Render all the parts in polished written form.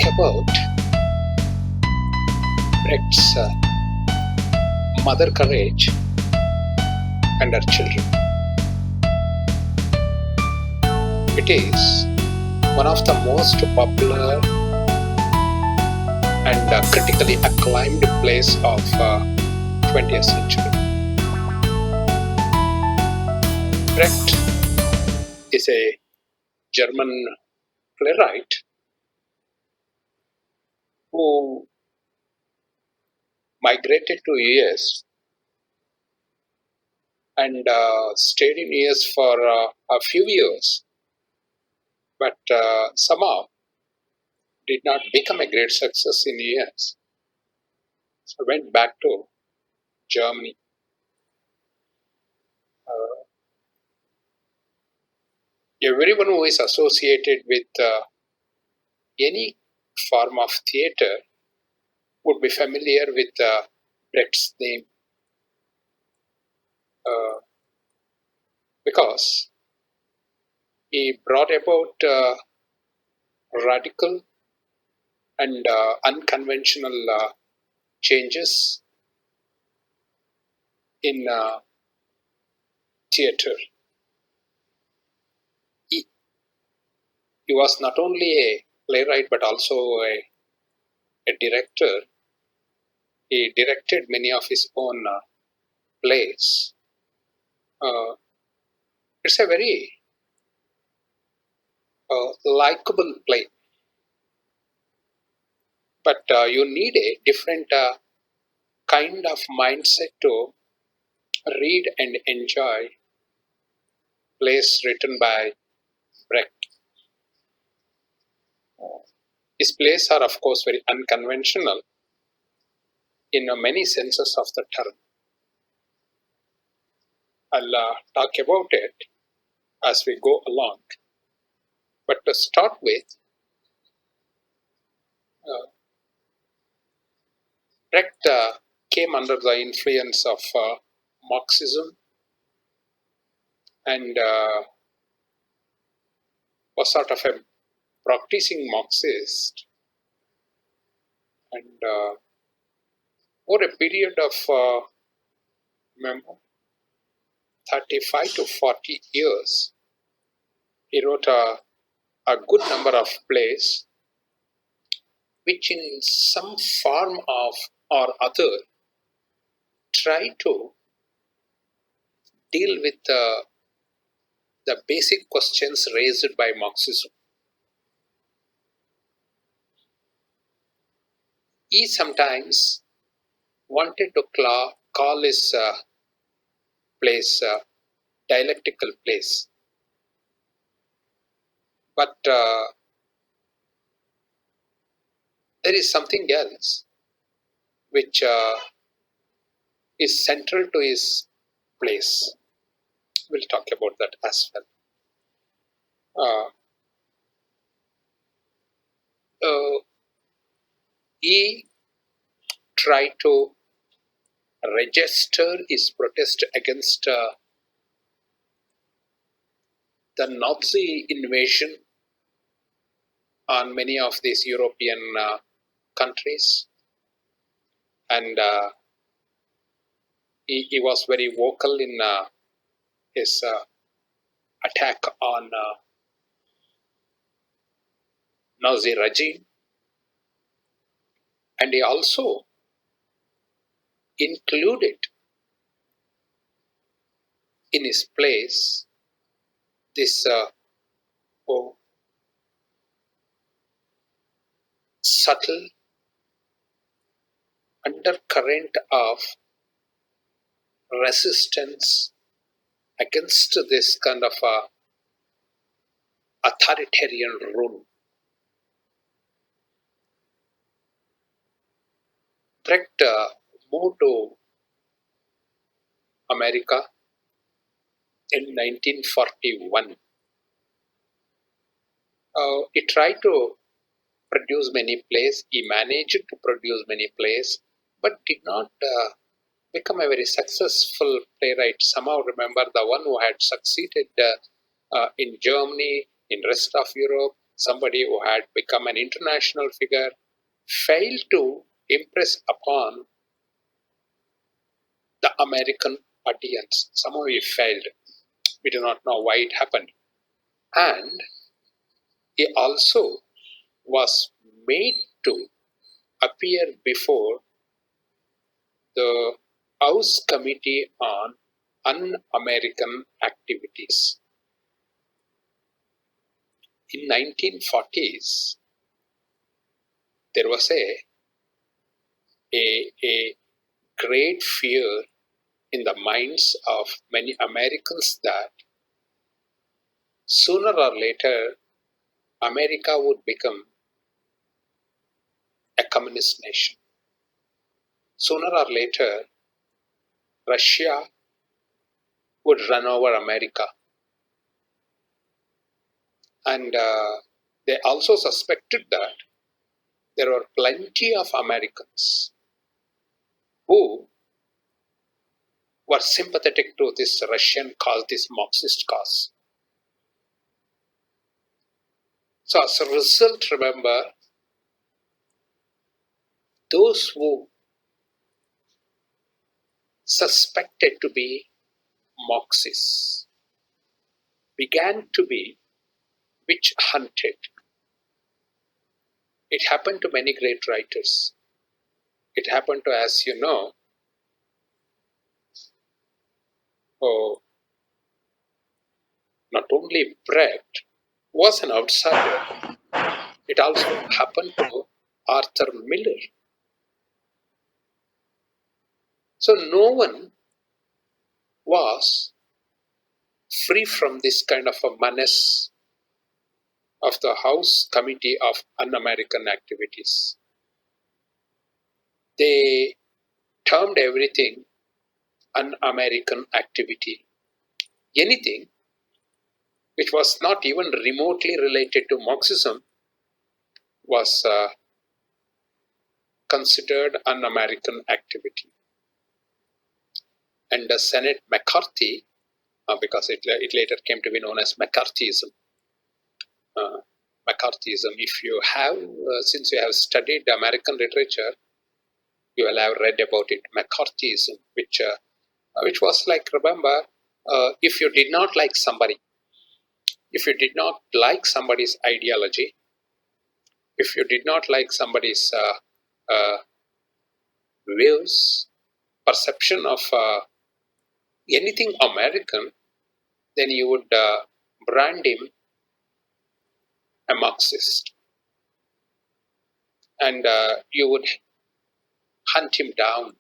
about Brecht's mother courage and her children. It is one of the most popular and critically acclaimed plays of 20th century. Brecht is a German playwright who migrated to US and stayed in US for a few years, but somehow did not become a great success in US. So went back to Germany. Uh, Everyone who is associated with any form of theater would be familiar with Brecht's name uh, because he brought about radical and unconventional changes in theater. He, he was not only a playwright but also a director. He directed many of his own plays. Uh, it's a very likable play, but you need a different kind of mindset to read and enjoy plays written by Brecht. His plays are, of course, very unconventional in many senses of the term. I'll talk about it as we go along. But to start with, uh, Brecht came under the influence of Marxism and was sort of a practicing Marxist. And over a period of remember, 35 to 40 years, he wrote a good number of plays which in some form of or other try to deal with the basic questions raised by Marxism. He sometimes wanted to call his plays dialectical plays, but there is something else which is central to his plays. We'll talk about that as well. He tried to register his protest against the Nazi invasion on many of these European countries, and he was very vocal in his attack on Nazi regime, and he also included in his plays this oh, subtle undercurrent of resistance against this kind of authoritarian rule. Brecht moved to America in 1941. He tried to produce many plays. He managed to produce many plays, but did not become a very successful playwright. Somehow remember the one who had succeeded in Germany, in rest of Europe, somebody who had become an international figure, failed to impress upon the American audience. Somehow he failed. We do not know why it happened. And he also was made to appear before the House Committee on Un-American Activities. In 1940s, there was a great fear in the minds of many Americans that sooner or later America would become a communist nation. Sooner or later, Russia would run over America. And they also suspected that there were plenty of Americans who were sympathetic to this Russian cause, this Marxist cause. So, as a result, remember, those who suspected to be Marxists began to be witch hunted. It happened to many great writers. It happened to, as you know, oh, not only Brecht was an outsider, it also happened to Arthur Miller. So no one was free from this kind of a menace of the House Committee of Un-American Activities. They termed everything un-American activity. Anything which was not even remotely related to Marxism was considered un-American activity. And the Senate McCarthy, because it later came to be known as McCarthyism. McCarthyism, if you have, since you have studied American literature, you will have read about it, McCarthyism, which was like, remember, if you did not like somebody, if you did not like somebody's ideology, if you did not like somebody's views, perception of anything American, then you would brand him a Marxist, and you would hunt him down.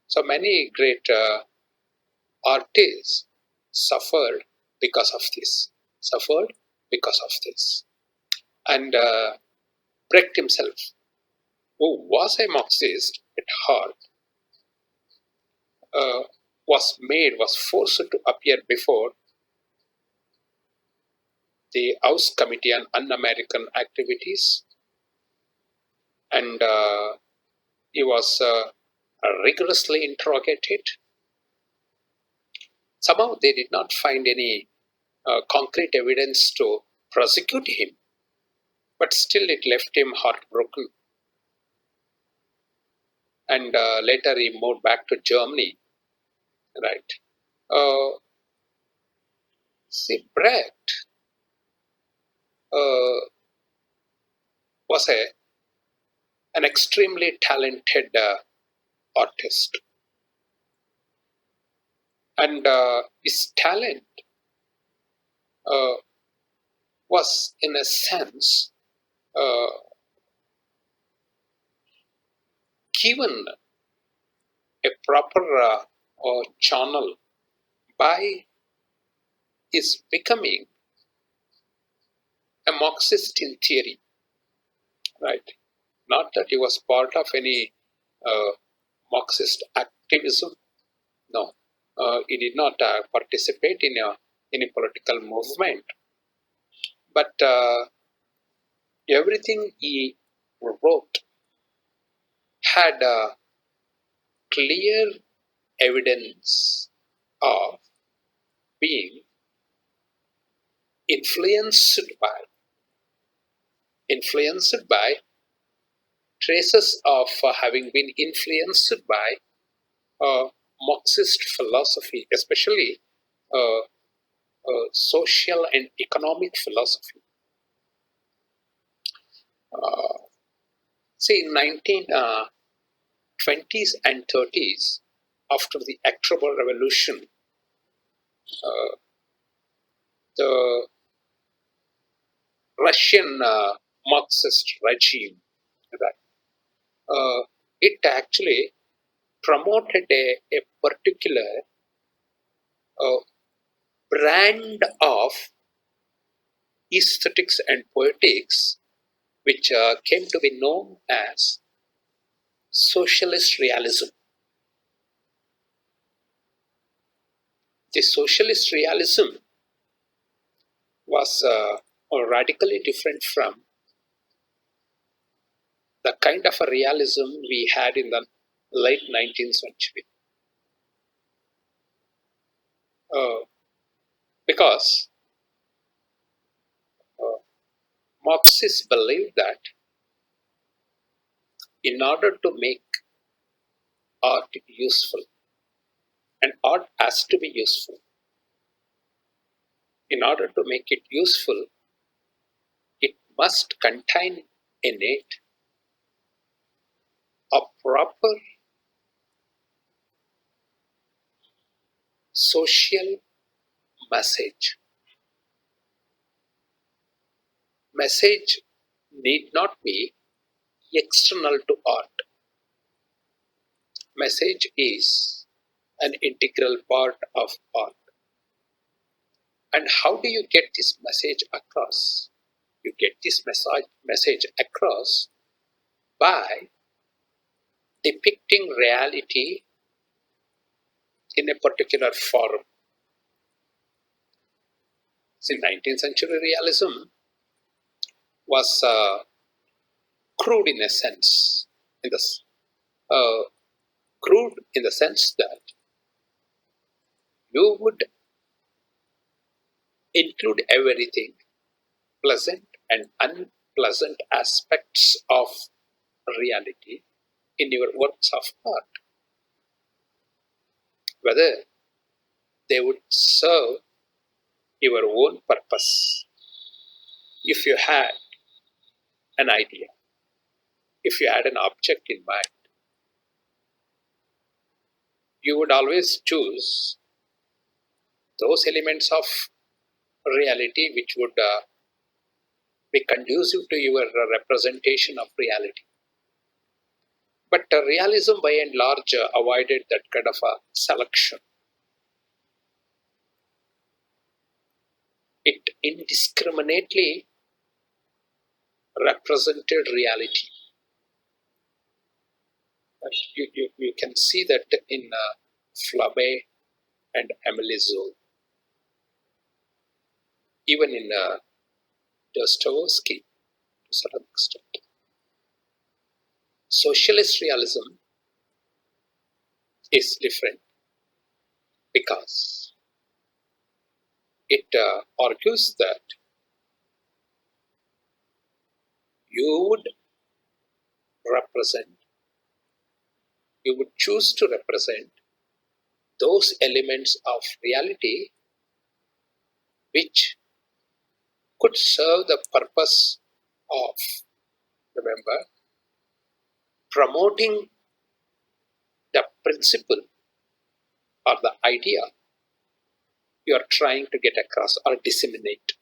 So many great artists suffered because of this. Suffered because of this. And Brecht himself, who was a Marxist at heart, uh, was forced to appear before the House Committee on Un-American Activities, and he was rigorously interrogated. Somehow they did not find any concrete evidence to prosecute him, but still it left him heartbroken. And later he moved back to Germany, right? Uh, See, Brecht uh, was an extremely talented artist, and his talent uh, was, in a sense, uh, given a proper channel by his becoming a Marxist in theory, right? Not that he was part of any uh, Marxist activism. No, he did not participate in any political movement. But everything he wrote had clear evidence of being influenced by traces of having been influenced by Marxist philosophy, especially uh, social and economic philosophy. Uh, See, in 1920s and 30s, after the October Revolution, uh, the Russian Marxist regime, right, it actually promoted a particular uh, brand of aesthetics and poetics, which came to be known as socialist realism. The socialist realism was radically different from the kind of a realism we had in the late 19th century. Uh, because uh, Marxists believed that in order to make art useful, and art has to be useful, in order to make it useful, it must contain in it a proper social message. Message need not be external to art. Message is an integral part of art. And how do you get this message across? You get this message across by depicting reality in a particular form. See, 19th century realism was crude in a sense, in the uh, crude in the sense that you would include everything, pleasant and unpleasant aspects of reality in your works of art, whether they would serve your own purpose. If you had an idea, if you had an object in mind, you would always choose those elements of reality which would be conducive to your representation of reality. But realism, by and large, avoided that kind of a selection. It indiscriminately represented reality. You can see that in Flaubert and Emile Zola, even in Dostoevsky to a certain extent. Socialist realism is different because it argues that you would represent, you would choose to represent those elements of reality which could serve the purpose of, remember, promoting the principle or the idea you are trying to get across or disseminate.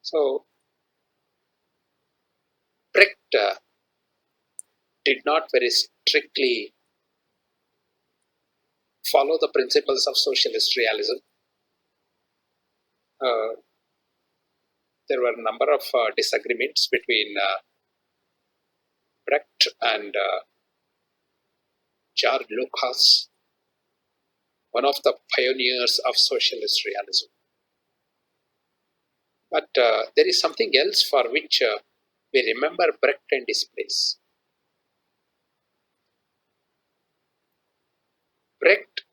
So, Brecht did not very strictly follow the principles of socialist realism. Uh, there were a number of disagreements between Brecht and George Lucas, one of the pioneers of socialist realism. But there is something else for which we remember Brecht and his place. Brecht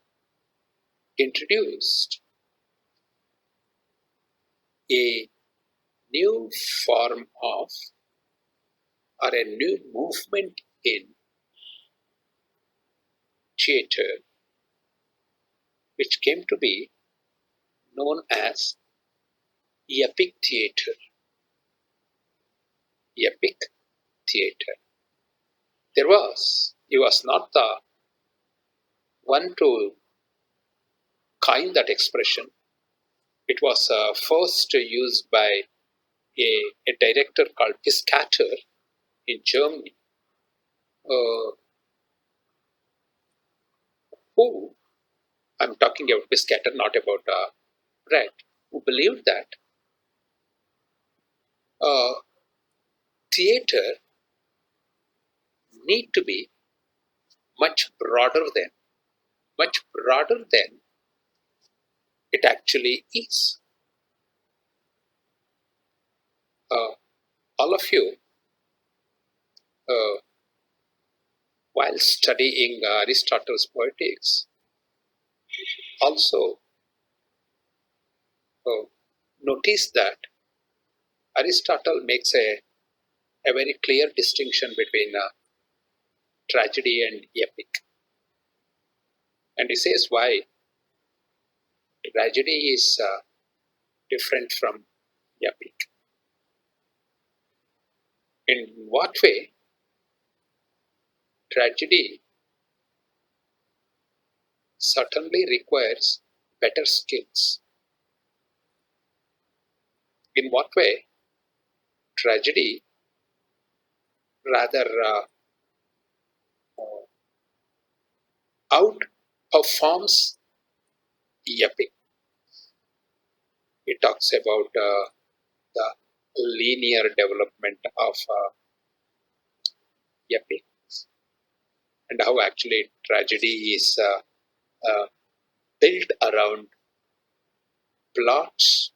introduced a new form of or a new movement in theater which came to be known as epic theater. Epic theater. He was not the one to coin that expression. It was first used by a director called Piscator in Germany, uh, who, I'm talking about Piscator, not about Brecht, who believed that uh, theater need to be much broader than, much broader than it actually is. Uh, all of you, uh, while studying Aristotle's Poetics, also uh, notice that Aristotle makes a very clear distinction between tragedy and epic. And he says why tragedy is different from epic. In what way tragedy certainly requires better skills? In what way tragedy rather outperforms epic? He talks about the linear development of epic and how actually tragedy is uh, built around plots,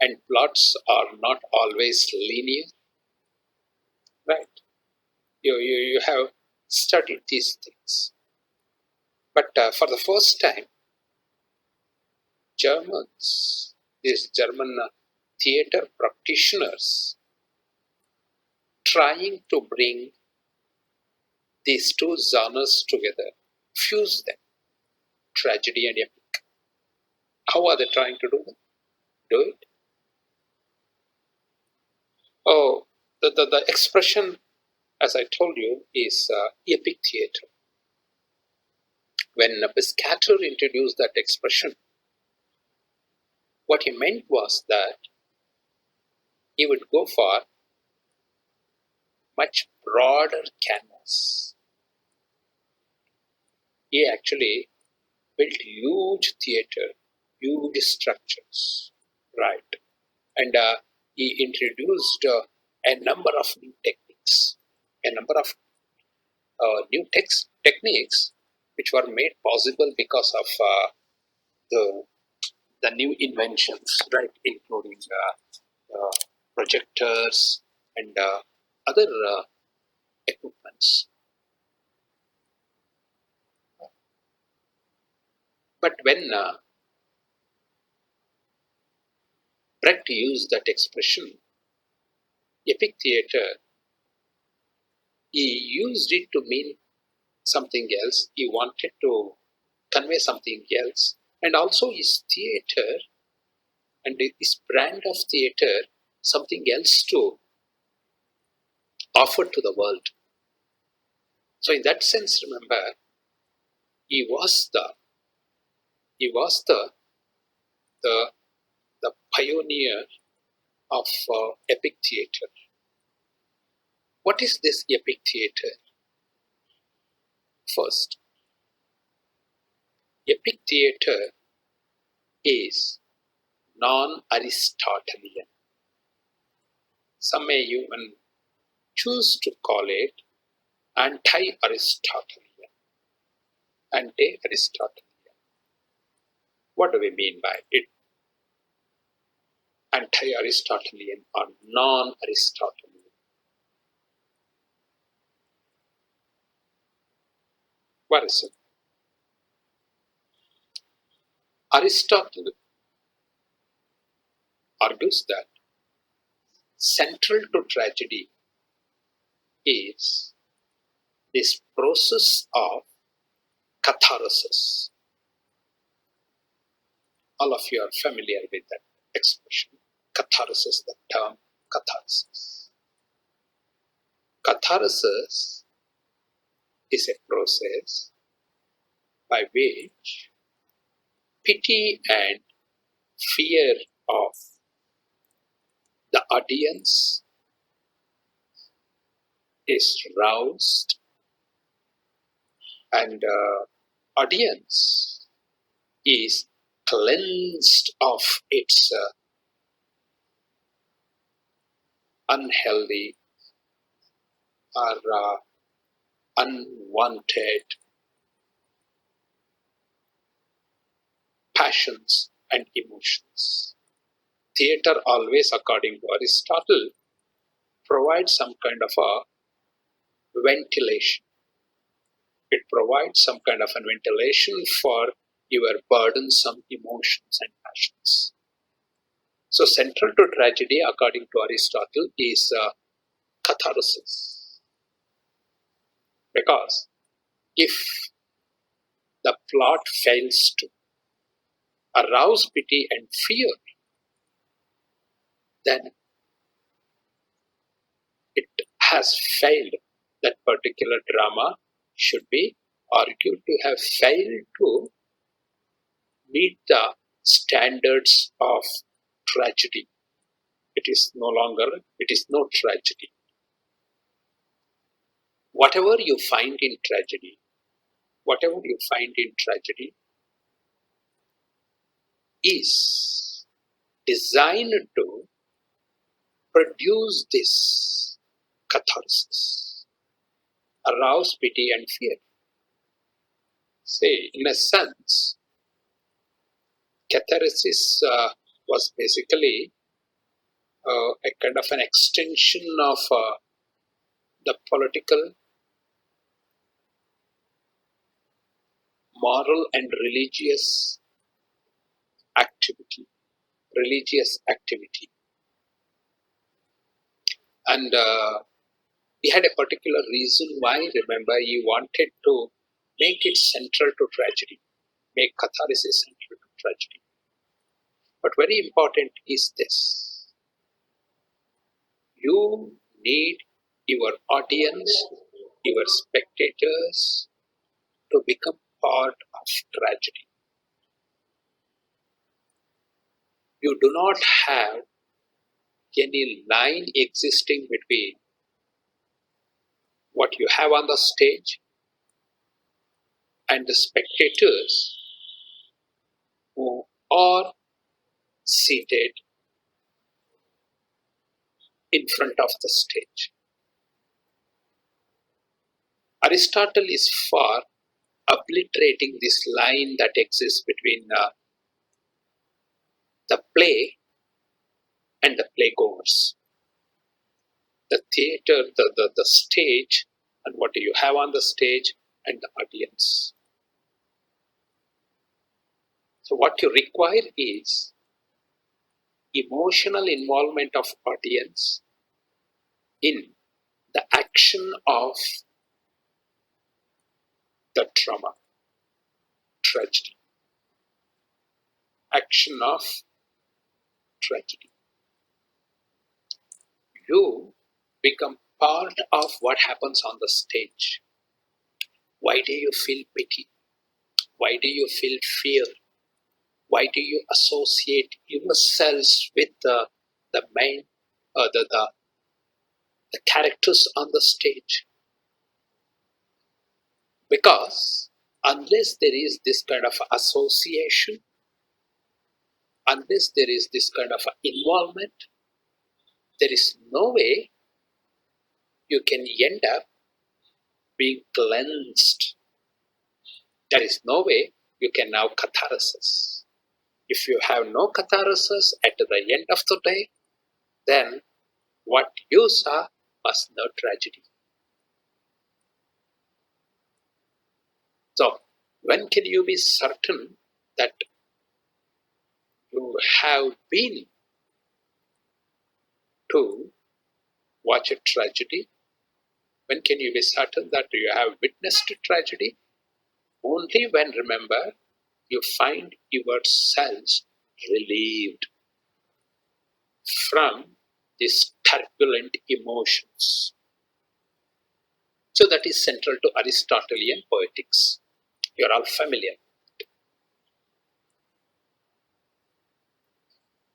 and plots are not always linear, right? You have studied these things. But for the first time, Germans, these German theater practitioners, trying to bring these two genres together, fuse them, tragedy and epic. How are they trying to do it? Oh, the expression, as I told you, is epic theater. When Piscator introduced that expression, what he meant was that he would go for much broader canvas. He actually built huge theater, huge structures, right? And he introduced a number of new techniques, a number of techniques which were made possible because of the the new inventions, right, including projectors and other equipments. But when Brecht used that expression, epic theater, he used it to mean something else. He wanted to convey something else. And also his theater and his brand of theater, something else to offer to the world. So in that sense, remember, he was the he was the, the pioneer of epic theater. What is this epic theater? First, epic theater is non-Aristotelian. Some may even choose to call it anti-Aristotelian. Anti-Aristotelian. What do we mean by it? Anti-Aristotelian or non-Aristotelian. What is it? Aristotle argues that central to tragedy is this process of catharsis. All of you are familiar with that expression, catharsis, the term catharsis. Catharsis is a process by which pity and fear of the audience is roused, and audience is cleansed of its unhealthy or unwanted passions and emotions. Theater always, according to Aristotle, provides some kind of a ventilation. It provides some kind of a ventilation for your burdensome emotions and passions. So central to tragedy, according to Aristotle, is catharsis. Because if the plot fails to arouse pity and fear, then it has failed. That particular drama should be argued to have failed to meet the standards of tragedy. It is no longer, it is no tragedy. Whatever you find in tragedy, whatever you find in tragedy is designed to produce this catharsis, arouse pity and fear. Say, in a sense, catharsis was basically a kind of an extension of the political, moral, and activity, religious activity. And he had a particular reason why, remember, he wanted to make it central to tragedy, make catharsis central to tragedy. But very important is this: you need your audience, your spectators to become part of tragedy. You do not have any line existing between what you have on the stage and the spectators who are seated in front of the stage. Aristotle is for obliterating this line that exists between the play and the playgoers. The theater, the stage, and what do you have on the stage, and the audience. So what you require is emotional involvement of audience in the action of the drama, tragedy. Action of tragedy. You become part of what happens on the stage. Why do you feel pity? Why do you feel fear? Why do you associate yourselves with the main, the characters on the stage? Because unless there is this kind of association, unless there is this kind of involvement, there is no way you can end up being cleansed. There is no way you can now catharsis. If you have no catharsis at the end of the day, then what you saw was no tragedy. So, when can you be certain that you have been to watch a tragedy? When can you be certain that you have witnessed a tragedy? Only when, remember, you find yourselves relieved from these turbulent emotions. So that is central to Aristotelian poetics. You're all familiar.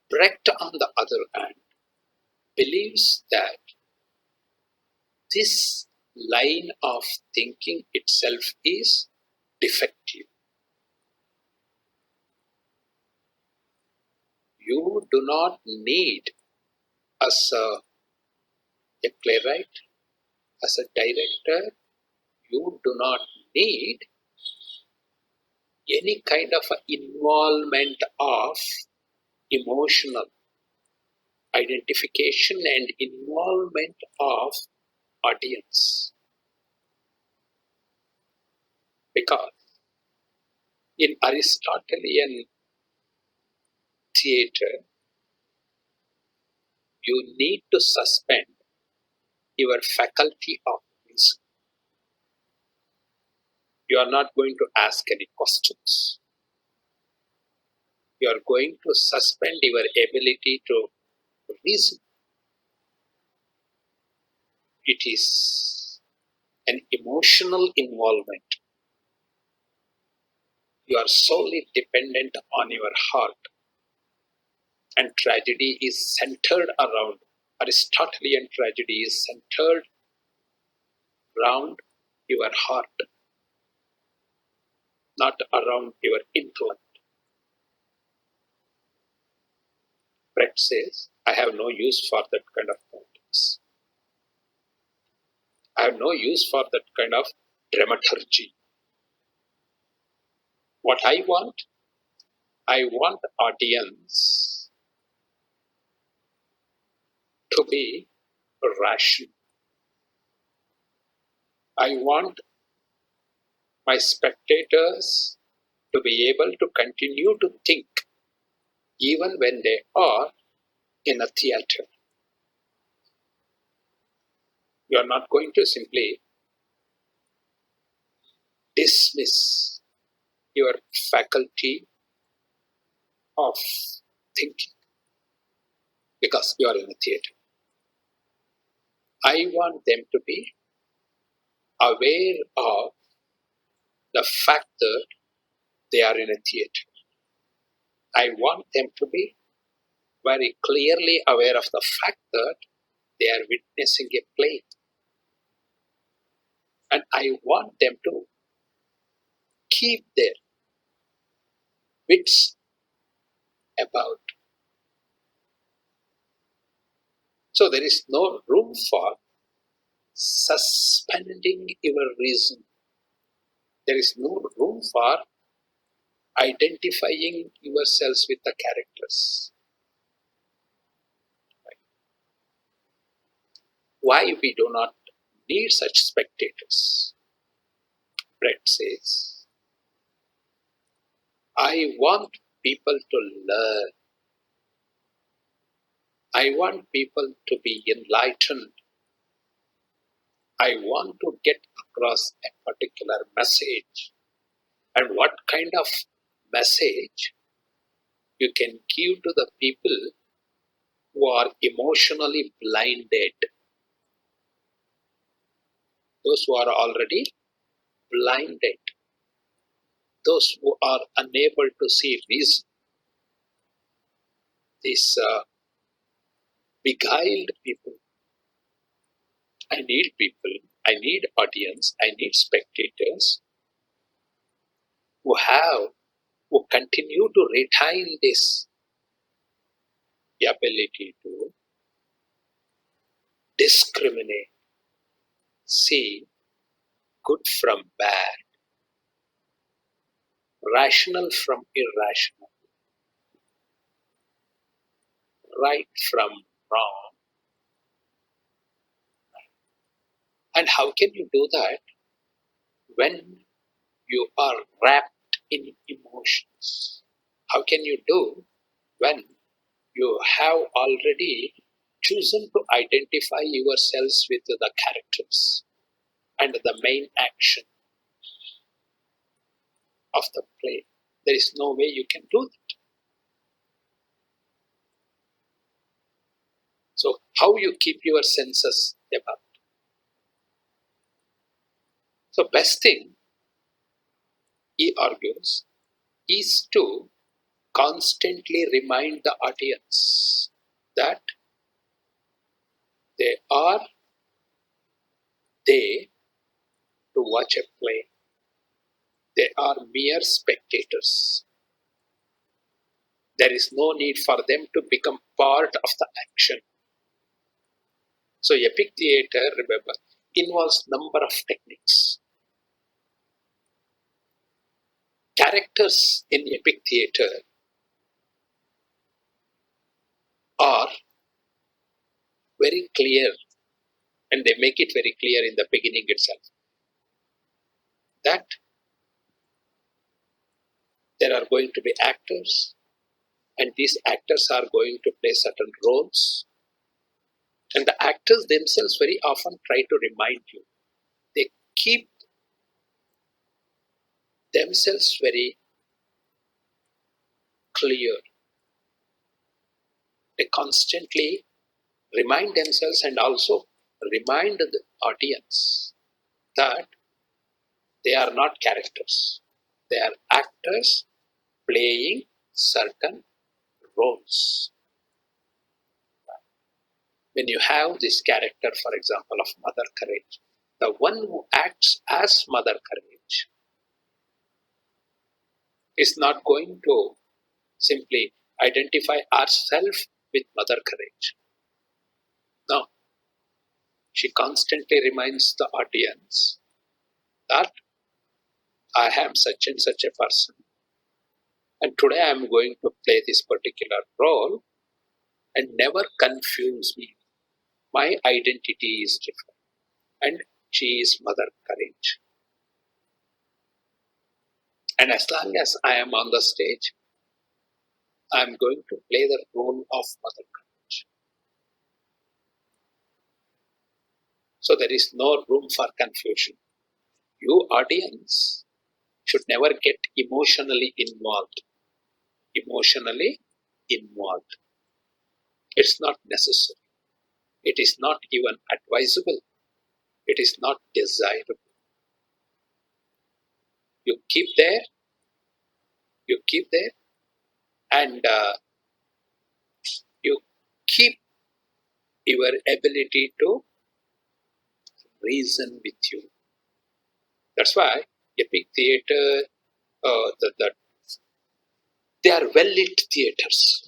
Brecht, on the other hand, believes that this line of thinking itself is defective. You do not need, as a playwright, as a director, you do not need any kind of involvement of emotional identification and involvement of audience. Because in Aristotelian theater, you need to suspend your faculty of reason. You are not going to ask any questions. You are going to suspend your ability to reason. It is an emotional involvement. You are solely dependent on your heart. And tragedy is centered around, Aristotelian tragedy is centered around your heart, not around your intellect. Brecht says, I have no use for that kind of politics. I have no use for that kind of dramaturgy. What I want audience to be rational. I want my spectators to be able to continue to think even when they are in a theater. You are not going to simply dismiss your faculty of thinking because you are in a theater. I want them to be aware of the fact that they are in a theater. I want them to be very clearly aware of the fact that they are witnessing a play. And I want them to keep their wits about. So there is no room for suspending your reason. There is no room for identifying yourselves with the characters. Why we do not need such spectators? Brecht says, I want people to learn. I want people to be enlightened. I want to get across a particular message. And what kind of message you can give to the people who are emotionally blinded? Those who are already blinded, those who are unable to see reason, these beguiled people. I need people, I need audience, I need spectators who continue to retain this ability to discriminate, see good from bad, rational from irrational, right from wrong. And how can you do that when you are wrapped in emotions? How can you do when you have already chosen to identify yourselves with the characters and the main action of the play. There is no way you can do that. So, how you keep your senses about? So, best thing, he argues, is to constantly remind the audience that they are there to watch a play. They are mere spectators. There is no need for them to become part of the action. So epic theater, remember, involves number of techniques. Characters in epic theater are very clear, and they make it very clear in the beginning itself that there are going to be actors, and these actors are going to play certain roles. And the actors themselves very often try to remind you. They keep themselves very clear. They constantly remind themselves and also remind the audience that they are not characters. They are actors playing certain roles. When you have this character, for example, of Mother Courage, the one who acts as Mother Courage is not going to simply identify ourselves with Mother Courage. No, she constantly reminds the audience that I am such and such a person, and today I am going to play this particular role, and never confuse me. My identity is different, and she is Mother Courage. And as long as I am on the stage, I am going to play the role of Mother Courage. So there is no room for confusion. You, audience, should never get emotionally involved. Emotionally involved. It's not necessary. It is not even advisable. It is not desirable. You keep there, you keep there, and you keep your ability to reason with you. That's why epic theater, they are well lit theaters.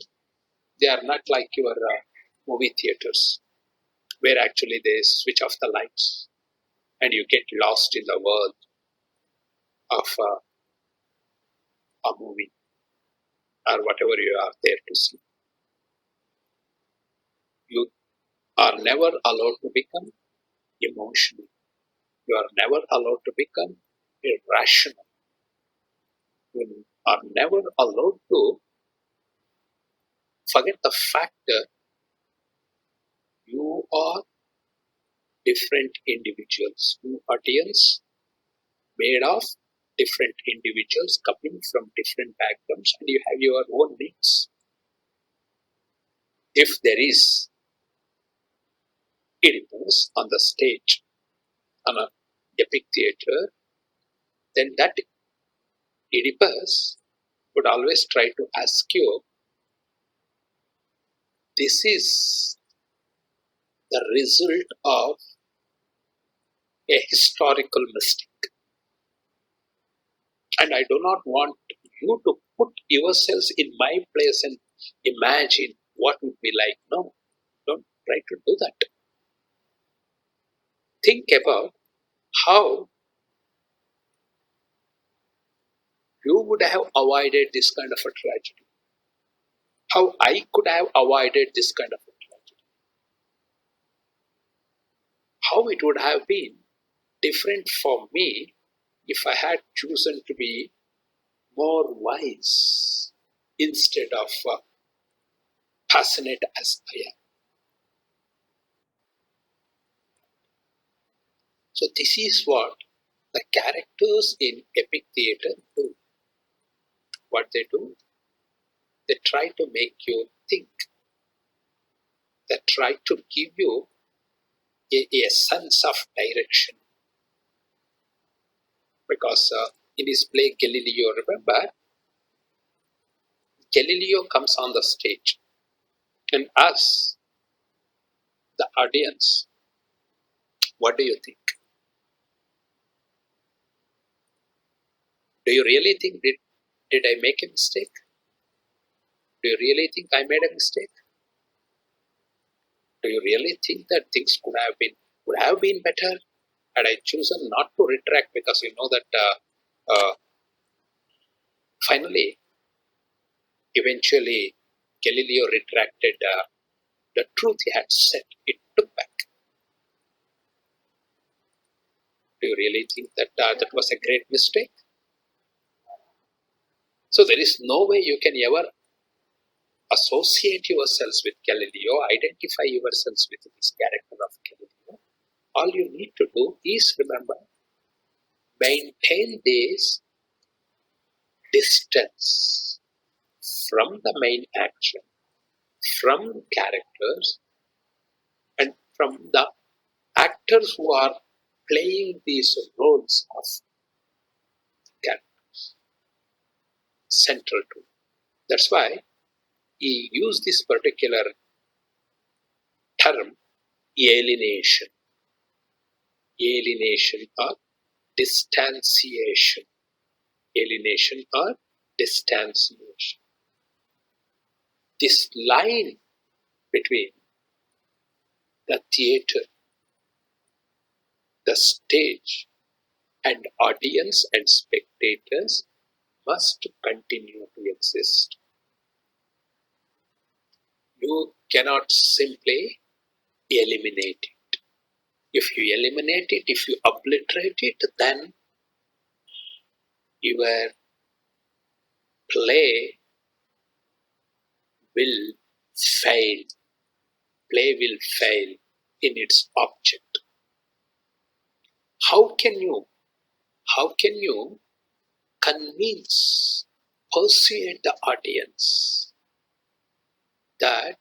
They are not like your movie theaters, where actually they switch off the lights and you get lost in the world of a movie or whatever you are there to see. You are never allowed to become emotional. You are never allowed to become irrational. You are never allowed to forget the fact that you are different individuals. You audience made of different individuals coming from different backgrounds, and you have your own needs. If there is Oedipus on the stage on a epic theater, then that Oedipus would always try to ask you, this is the result of a historical mistake. And I do not want you to put yourselves in my place and imagine what would be like. No, don't try to do that. Think about how you would have avoided this kind of a tragedy. How I could have avoided this kind of a tragedy. How it would have been different for me if I had chosen to be more wise instead of passionate as I am. So this is what the characters in epic theater do. What they do, they try to make you think. They try to give you a sense of direction. Because in his play Galileo, remember, Galileo comes on the stage, and us, the audience, what do you think? Do you really think did I make a mistake? Do you really think I made a mistake? Do you really think that things could have been better had I chosen not to retract? Because you know that finally, eventually, Galileo retracted the truth he had said. It took back. Do you really think that that was a great mistake? So there is no way you can ever associate yourselves with Galileo, identify yourselves with this character of Galileo. All you need to do is remember, maintain this distance from the main action, from characters, and from the actors who are playing these roles of characters, central to. That's why he used this particular term, alienation, alienation or distanciation, alienation or distanciation. This line between the theater, the stage, and audience and spectators must continue to exist. You cannot simply eliminate it. If you eliminate it, if you obliterate it, then your play will fail. Play will fail in its object. How can you convince, persuade the audience that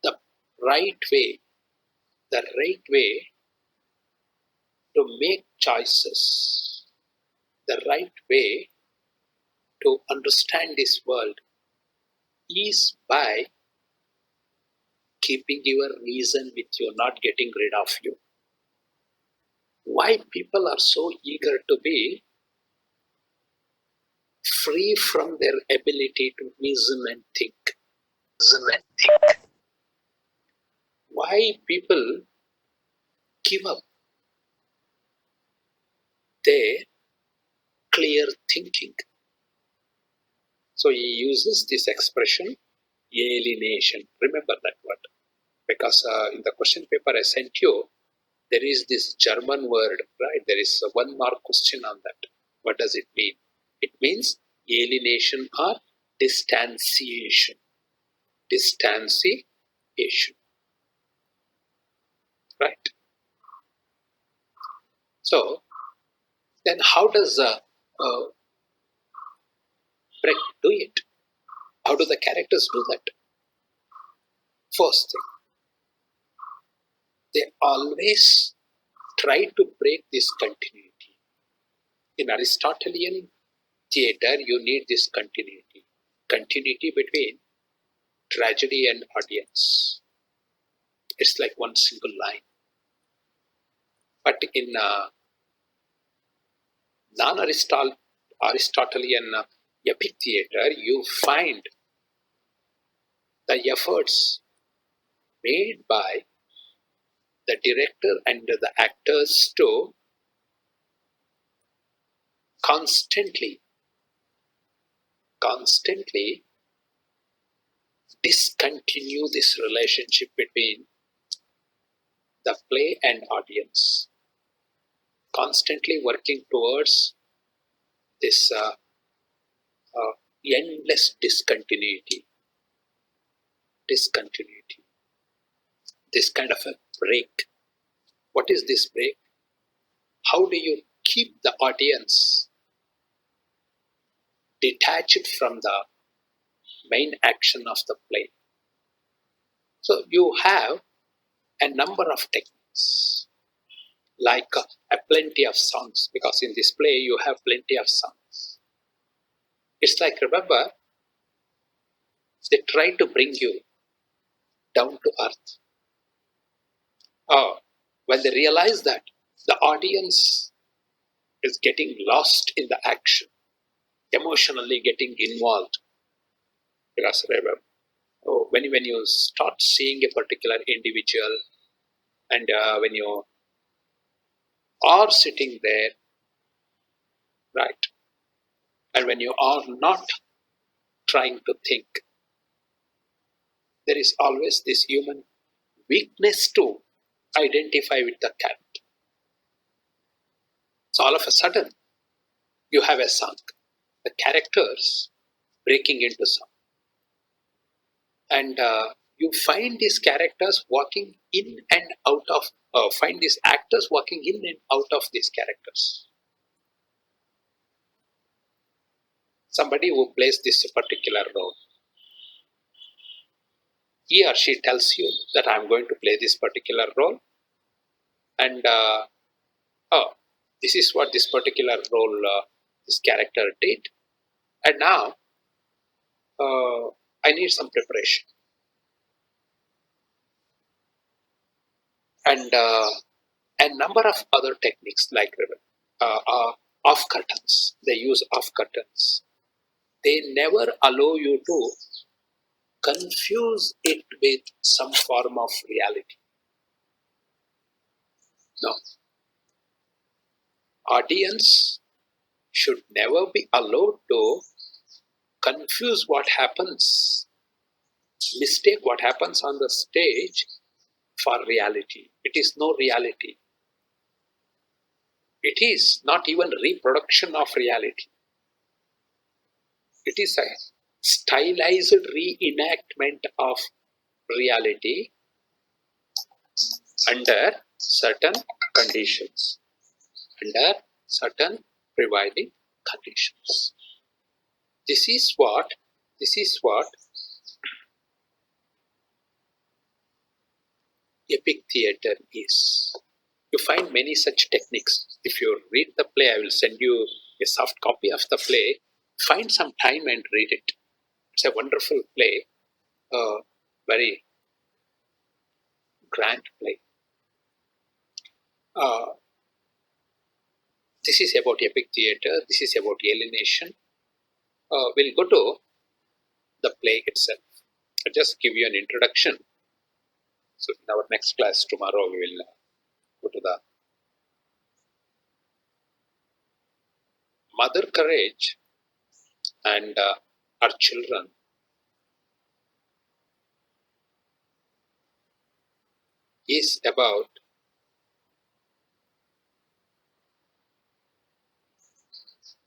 the right way, the right way to make choices, the right way to understand this world is by keeping your reason with you, not getting rid of you. Why people are so eager to be free from their ability to reason and think? Why people give up their clear thinking? So he uses this expression, alienation. Remember that word. Because in the question paper I sent you, there is this German word, right? There is a 1 mark question on that. What does it mean? It means alienation or distanciation. Distanciation. Right? So, then how does Brecht do it? How do the characters do that? First thing, they always try to break this continuity. In Aristotelian theater, you need this continuity. Continuity between tragedy and audience. It's like one single line. But in non-Aristotelian epic theater, you find the efforts made by the director and the actors to constantly discontinue this relationship between the play and audience, constantly working towards this endless discontinuity, this kind of a break. What is this break? How do you keep the audience detached from the main action of the play? So you have a number of techniques, like a plenty of songs, because in this play you have plenty of songs. It's like, remember, they try to bring you down to earth. When they realize that the audience is getting lost in the action, emotionally getting involved, because remember, when you start seeing a particular individual, and when you are sitting there, right, and when you are not trying to think, there is always this human weakness to identify with the character. So all of a sudden, you have a song, the characters breaking into song, and you find these characters walking in and out of, find these actors walking in and out of these characters. Somebody who plays this particular role, he or she tells you that I'm going to play this particular role, and oh, this is what this particular role, this character did, and now I need some preparation. And a number of other techniques, like off curtains. They use off curtains. They never allow you to confuse it with some form of reality. No. Audience should never be allowed to confuse what happens, mistake what happens on the stage for reality. It is no reality. It is not even reproduction of reality. It is a stylized reenactment of reality under certain conditions, under certain prevailing conditions. This is what epic theater is. You find many such techniques. If you read the play, I will send you a soft copy of the play. Find some time and read it. It's a wonderful play, a very grand play. Uh, this is about epic theater. This is about alienation. We'll go to the play itself. I'll just give you an introduction. So in our next class tomorrow, we will go to the Mother Courage and Our Children is about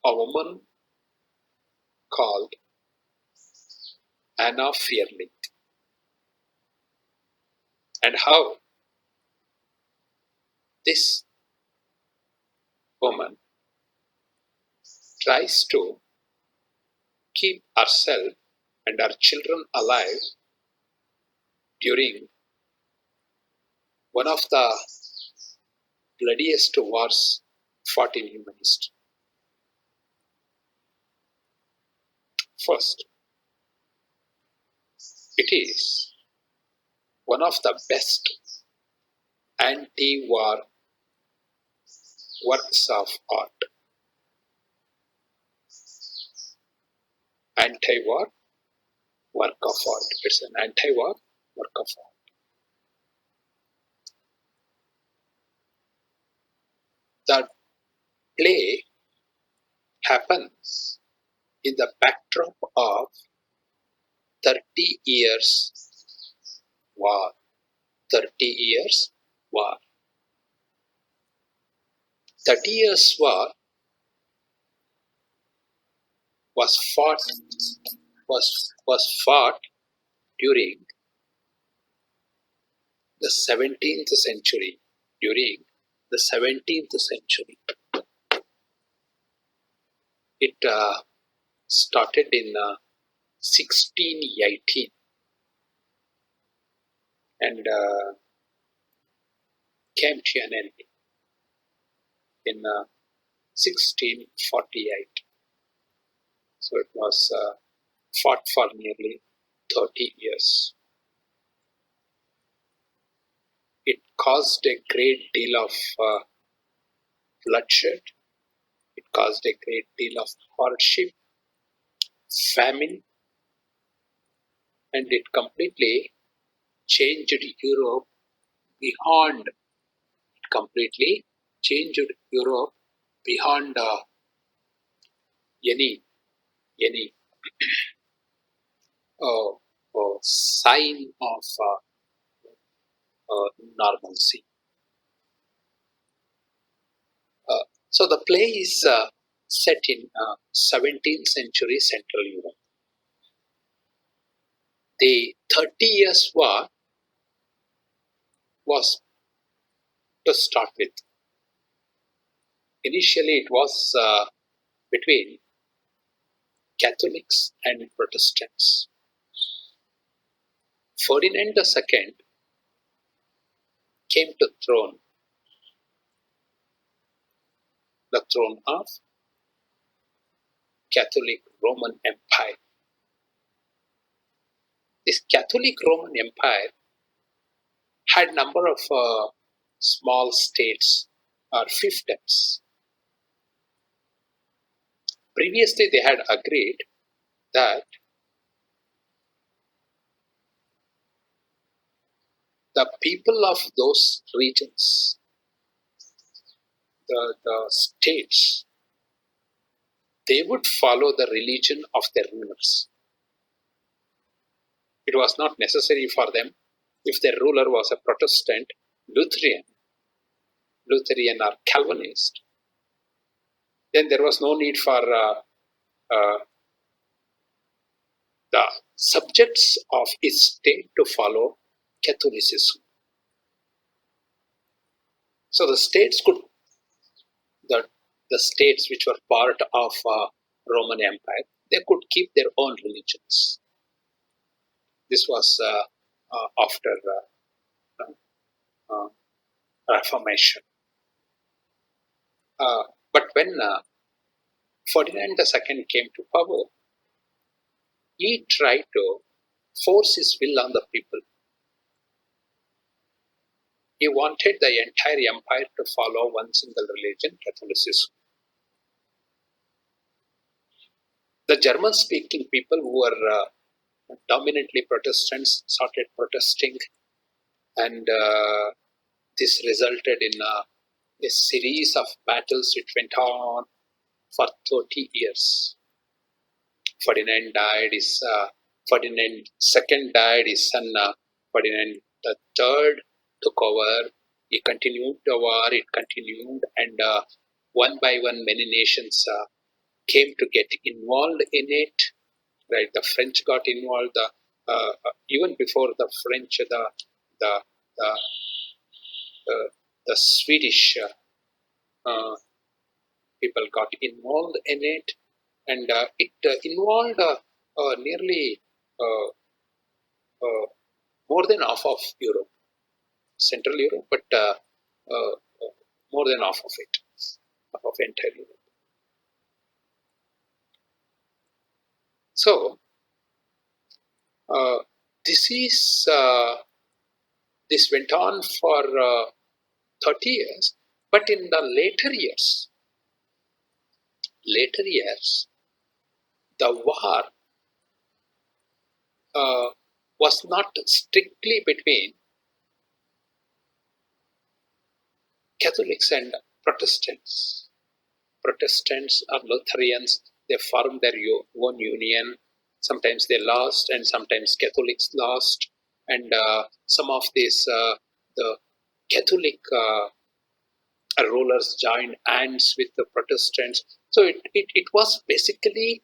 a woman called Anna Fearling, and how this woman tries to keep herself and her children alive during one of the bloodiest wars fought in human history. First, it is one of the best anti-war works of art. Anti-war work of art. It's an anti-war work of art. The play happens in the backdrop of 30 years war. 30 years war. 30 years war was fought was fought during the 17th century. during the 17th century. It started in 1618 and came to an end in 1648. So it was fought for nearly 30 years. It caused a great deal of bloodshed. It caused a great deal of hardship, famine, and it completely changed Europe beyond. It completely changed Europe beyond any any uh, sign of normalcy. Uh, so the play is set in 17th century Central Europe. The 30 Years' War was to start with. Initially, it was between Catholics and Protestants. Ferdinand II came to the throne of Catholic Roman Empire. This Catholic Roman Empire had number of small states or fiefdoms. Previously, they had agreed that the people of those regions, the states, they would follow the religion of their rulers. It was not necessary for them if their ruler was a Protestant, Lutheran or Calvinist, then there was no need for uh, the subjects of its state to follow Catholicism. So the, the states which were part of Roman Empire, they could keep their own religions. This was after uh, Reformation. But when Ferdinand II came to power, he tried to force his will on the people. He wanted the entire empire to follow one single religion, Catholicism. The German speaking people who were dominantly Protestants started protesting, and this resulted in a series of battles which went on for 30 years. Ferdinand died, Ferdinand II died, his son Ferdinand III took over. He continued the war, it continued, and one by one, many nations came to get involved in it. Right, the French got involved. Even before the French, the the, the Swedish uh, people got involved in it, and it involved nearly uh, uh, more than half of Europe, Central Europe, but more than half of it, half of entire Europe. So uh, this is this went on for 30 years, but in the later years, the war uh, was not strictly between Catholics and Protestants. Protestants or Lutherans, they formed their own union. Sometimes they lost, and sometimes Catholics lost. And some of these, the Catholic rulers joined hands with the Protestants. So it was basically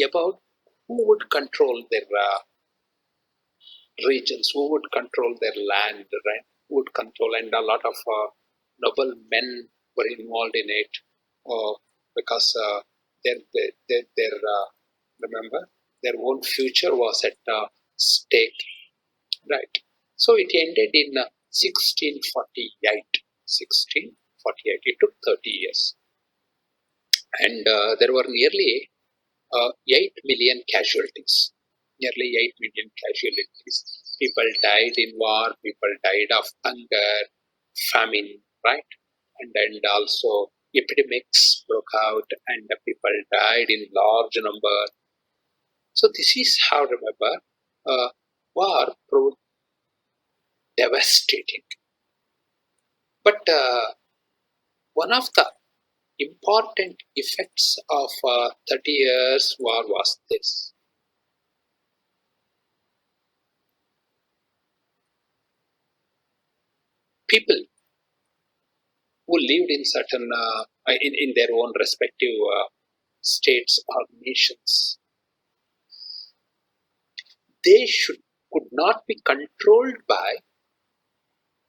about who would control their regions, who would control their land, right? would control, and a lot of noble men were involved in it, because their remember, their own future was at stake, right? So it ended in 1648. 1648. It took 30 years, and there were nearly 8 million casualties. Nearly 8 million casualties. People died in war, people died of hunger, famine, right? And also epidemics broke out, and the people died in large number. So this is how, remember, war proved devastating. But one of the important effects of 30 years war was this. People who lived in certain in their own respective states or nations, they could not be controlled by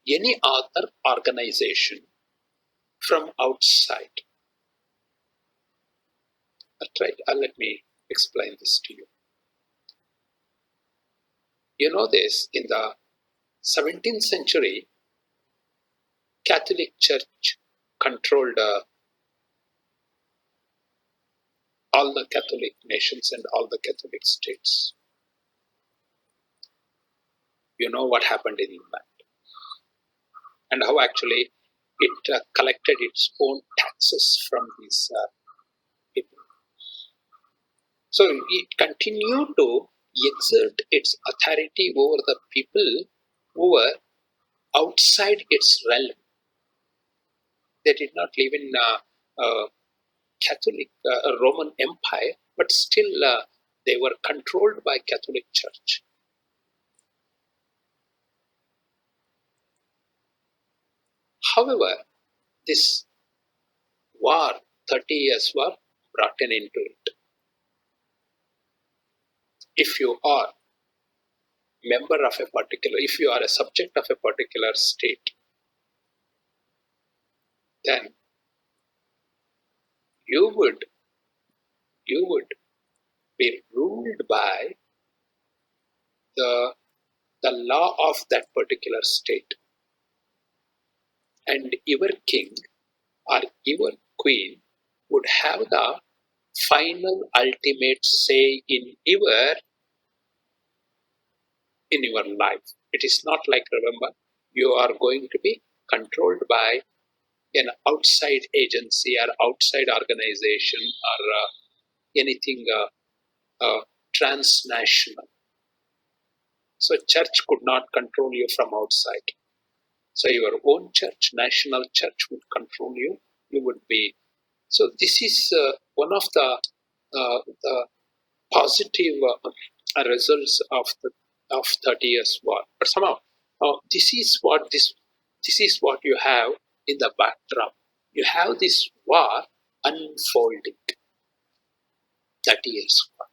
any other organization from outside. That's right. Let me explain this to you. You know this, in the 17th century, Catholic Church controlled all the Catholic nations and all the Catholic states. You know what happened in England, and how actually it collected its own taxes from these people. So it continued to exert its authority over the people who were outside its realm. They did not live in Catholic Roman Empire, but still they were controlled by Catholic Church. However, this war, 30 years war, brought an end to it. If you are member of a particular, if you are a subject of a particular state, then you would you would be ruled by the the law of that particular state, and your king or your queen would have the final ultimate say in your life. It is not like, remember, you are going to be controlled by an outside agency or outside organization or anything transnational. So church could not control you from outside. So your own church, national church, would control you. You would be. So this is one of the positive results of 30 years war. But somehow this is what you have in the backdrop. You have this war unfolding. 30 years war.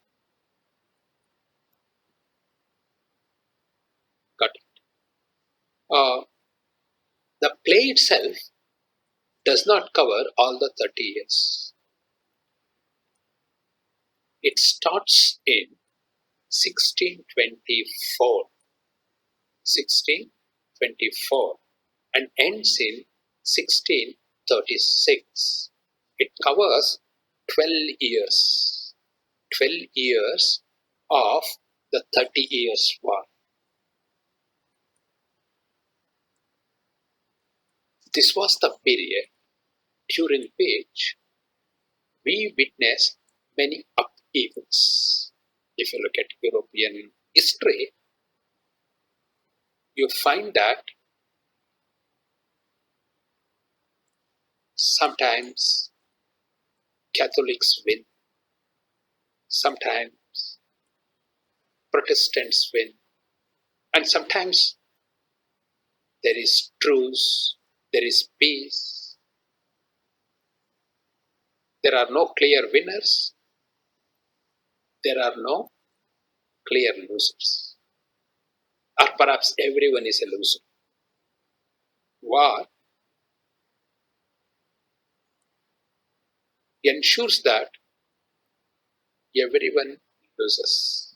Got it. The play itself does not cover all the 30 years. It starts in 1624, 1624, and ends in 1636. It covers 12 years, 12 years of the 30 years war. This was the period during which we witnessed many upheavals. If you look at European history, you find that sometimes Catholics win, sometimes Protestants win, and sometimes there is truce, there is peace. There are no clear winners, there are no clear losers. Or perhaps everyone is a loser. War ensures that everyone loses.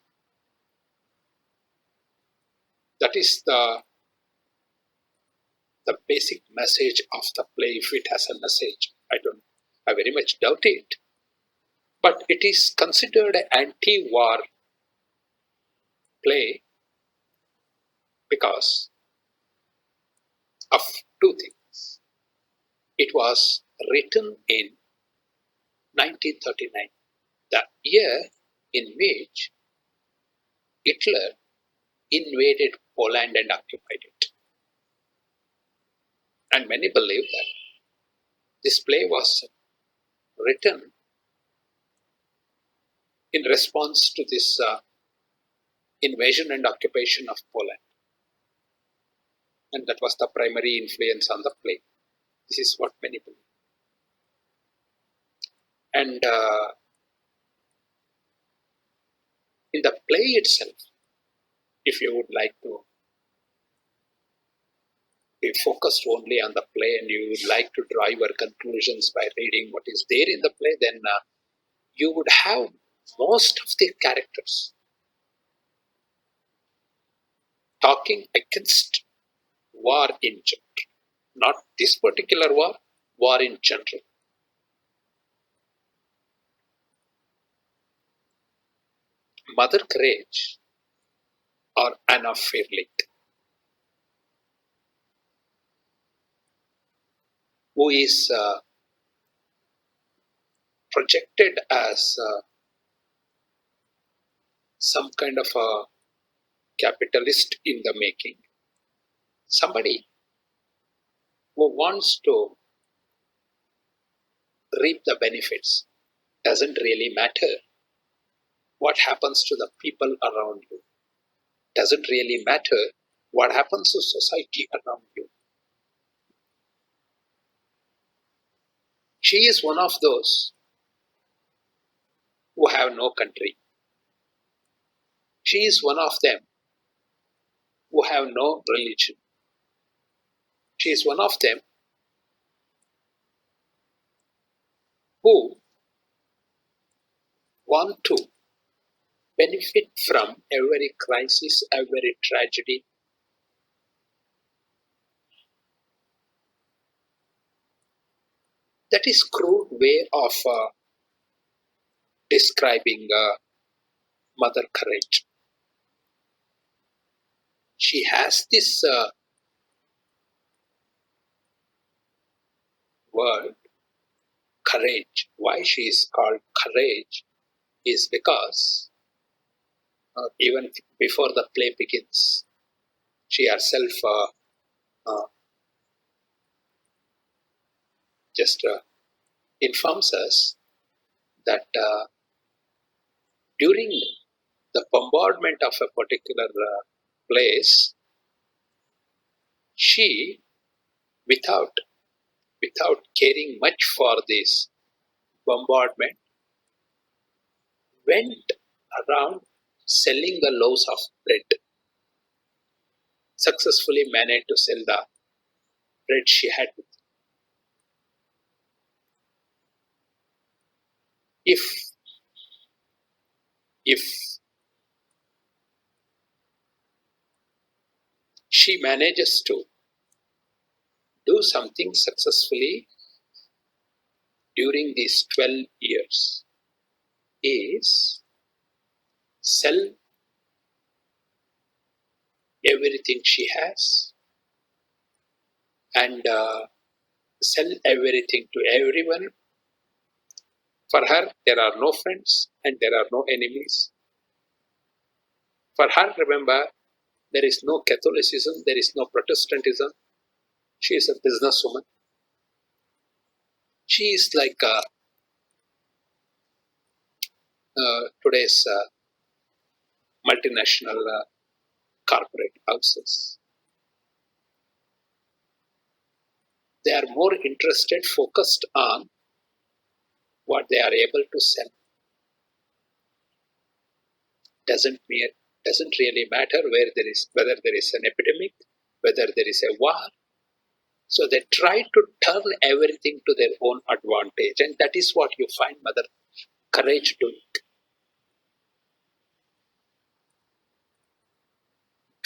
That is the basic message of the play, if it has a message. I very much doubt it. But it is considered an anti-war play because of two things. It was written in 1939, the year in which Hitler invaded Poland and occupied it. And many believe that this play was written in response to this invasion and occupation of Poland. And that was the primary influence on the play. This is what many believe. And in the play itself, if you would like to be focused only on the play and you would like to draw your conclusions by reading what is there in the play, then you would have most of the characters talking against war in general. Not this particular war, war in general. Mother Courage or Anna Fairlight, who is projected as some kind of a capitalist in the making, somebody who wants to reap the benefits. Doesn't really matter what happens to the people around you. Doesn't really matter what happens to society around you. She is one of those who have no country. She is one of them who have no religion. She is one of them who want to benefit from every crisis, every tragedy. That is crude way of describing Mother Courage. She has this word, courage. Why she is called courage is because even before the play begins, she herself uh, just informs us that during the bombardment of a particular place, she, without caring much for this bombardment, went around selling the loaves of bread. Successfully managed to sell the bread she had. If if she manages to do something successfully during these 12 years, is sell everything she has and sell everything to everyone. For her, there are no friends and there are no enemies. For her, remember, there is no Catholicism, there is no Protestantism. She is a businesswoman. She is like today's multinational corporate houses. They are more interested, focused on what they are able to sell. Doesn't really matter whether there is an epidemic, whether there is a war. So they try to turn everything to their own advantage, and that is what you find Mother Courage doing.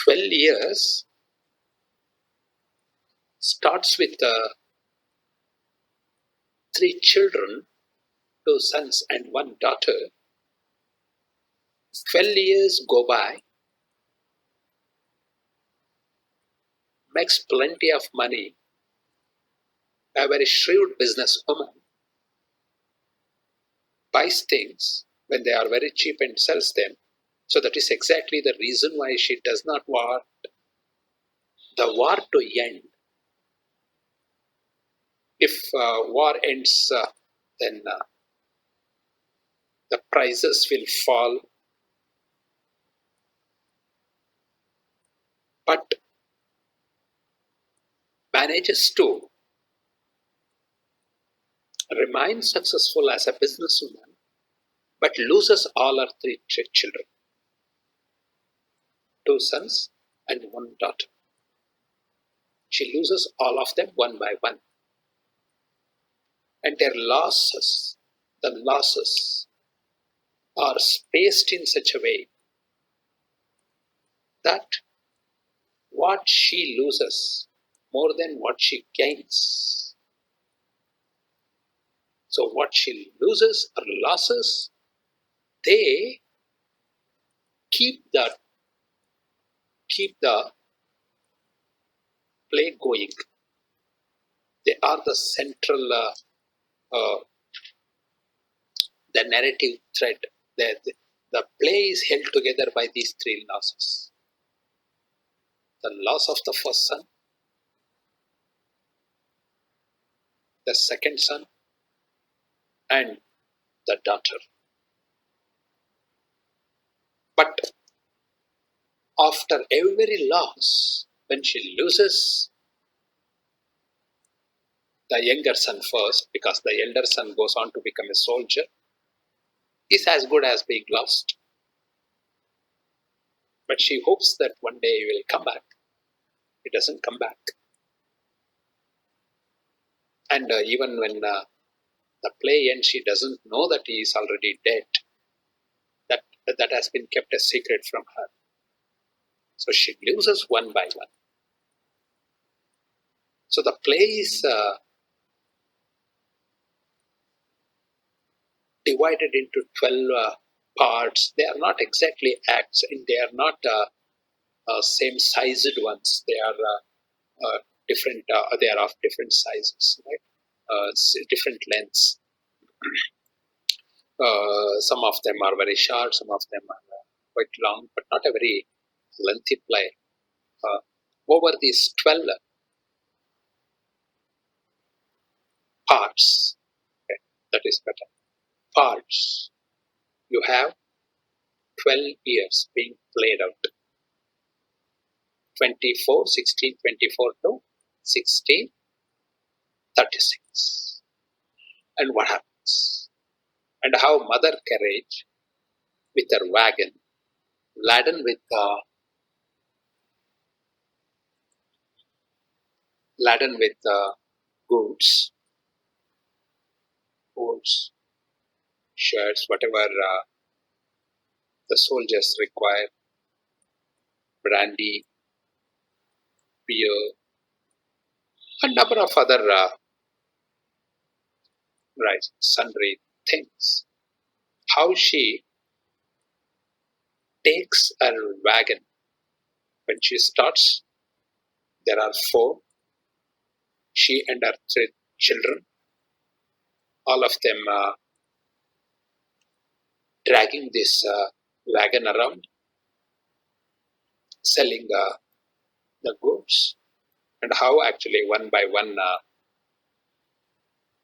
12 years starts with three children, two sons and one daughter. 12 years go by, makes plenty of money, a very shrewd businesswoman, buys things when they are very cheap and sells them. So that is exactly the reason why she does not want the war to end. If war ends, then the prices will fall. But manages to remain successful as a businesswoman, but loses all her three children, two sons and one daughter. She loses all of them one by one. And their losses, the losses are spaced in such a way that what she loses more than what she gains. So what she loses or losses, they keep the play going. They are the central, uh, the narrative thread. The play is held together by these three losses: the loss of the first son, the second son, and the daughter. But after every loss, when she loses the younger son first, because the elder son goes on to become a soldier, is as good as being lost. But she hopes that one day he will come back. He doesn't come back. And even when the play ends, she doesn't know that he is already dead. That has been kept a secret from her. So she loses one by one. So the play is divided into 12 parts. They are not exactly acts, and they are not same sized ones. They are different. They are of different sizes, right? Different lengths. Some of them are very short. Some of them are quite long, but not a very lengthy play. Uh, Over these 12 parts, okay, that is better. Parts. You have 12 years being played out. 24, 16, 24 to 16, 36. And what happens? And how Mother Courage, with her wagon, laden with goods, foods, shirts, whatever the soldiers require, brandy, beer, a number of other right, sundry things. How she takes her wagon when she starts. There are four. She and her three children, all of them dragging this wagon around, selling the goods, and how actually one by one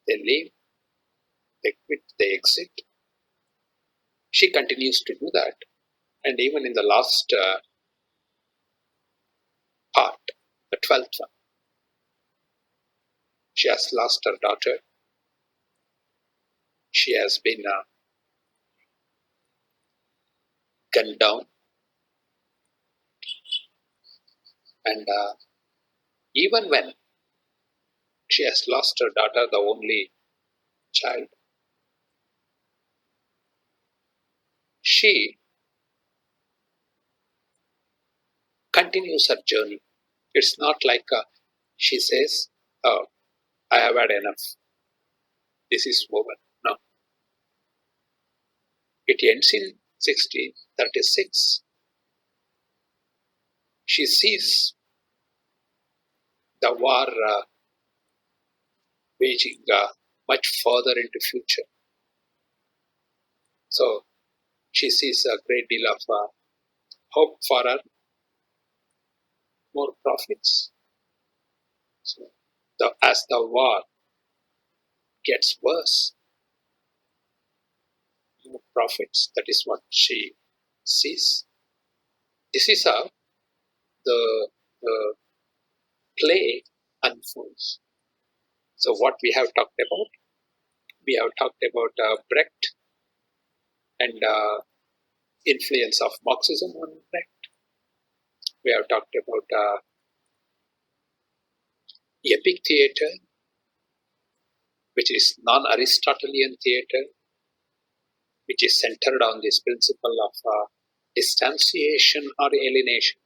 they leave, they quit, they exit. She continues to do that. And even in the last part, the 12th one, she has lost her daughter. She has been gunned down. And even when She has lost her daughter, the only child. She continues her journey. It's not like she says, oh, I have had enough. This is over. No. It ends in 1636. She sees the war waging much further into future. So she sees a great deal of hope for her, more profits. So as the war gets worse, more profits. That is what she sees. This is how the play unfolds. So what we have talked about, we have talked about Brecht and influence of Marxism on Brecht. We have talked about epic theatre, which is non-Aristotelian theatre, which is centered on this principle of distanciation or alienation.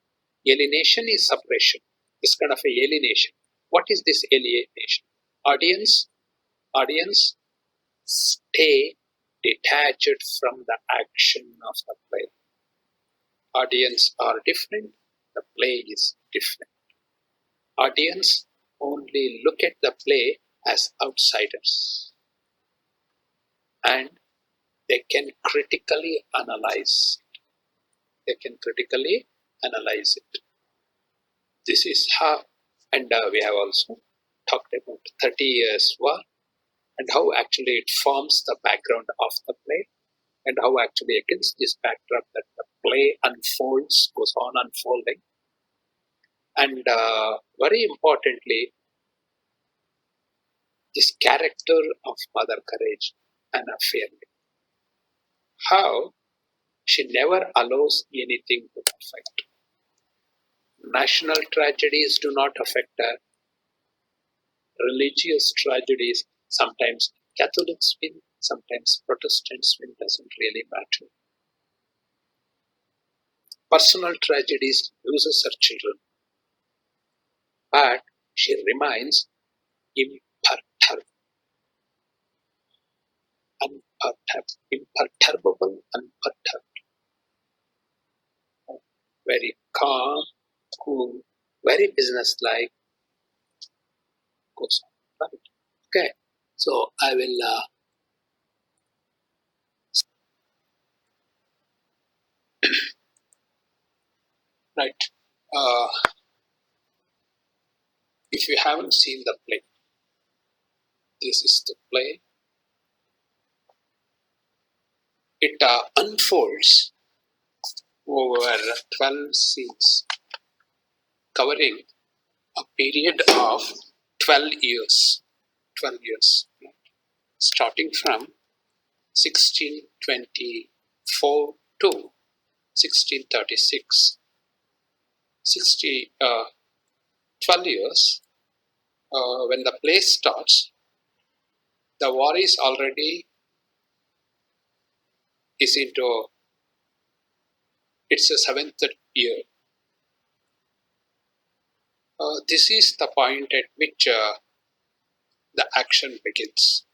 Alienation is suppression. This kind of a alienation. What is this alienation? Audience stay detached from the action of the play. Audience are different. The play is different. Audience only look at the play as outsiders, and they can critically analyze. They can critically analyze it. This is how, and we have also talked about 30 Years War and how actually it forms the background of the play, and how actually against this backdrop that the play unfolds, goes on unfolding. And very importantly, this character of Mother Courage, Anna Fairley, how she never allows anything to affect. National tragedies do not affect her. Religious tragedies, sometimes Catholics win, sometimes Protestants win, doesn't really matter. Personal tragedies loses her children, but she remains imperturbable, imperturbable, unperturbed, very calm, cool, very businesslike, goes on. Right? Okay, so I will. Right. Uh, if you haven't seen the play, this is the play. It unfolds over 12 scenes, covering a period of 12 years. 12 years, starting from 1624 to 1636. 12 years. When the play starts, the war is into its seventh year. This is the point at which the action begins.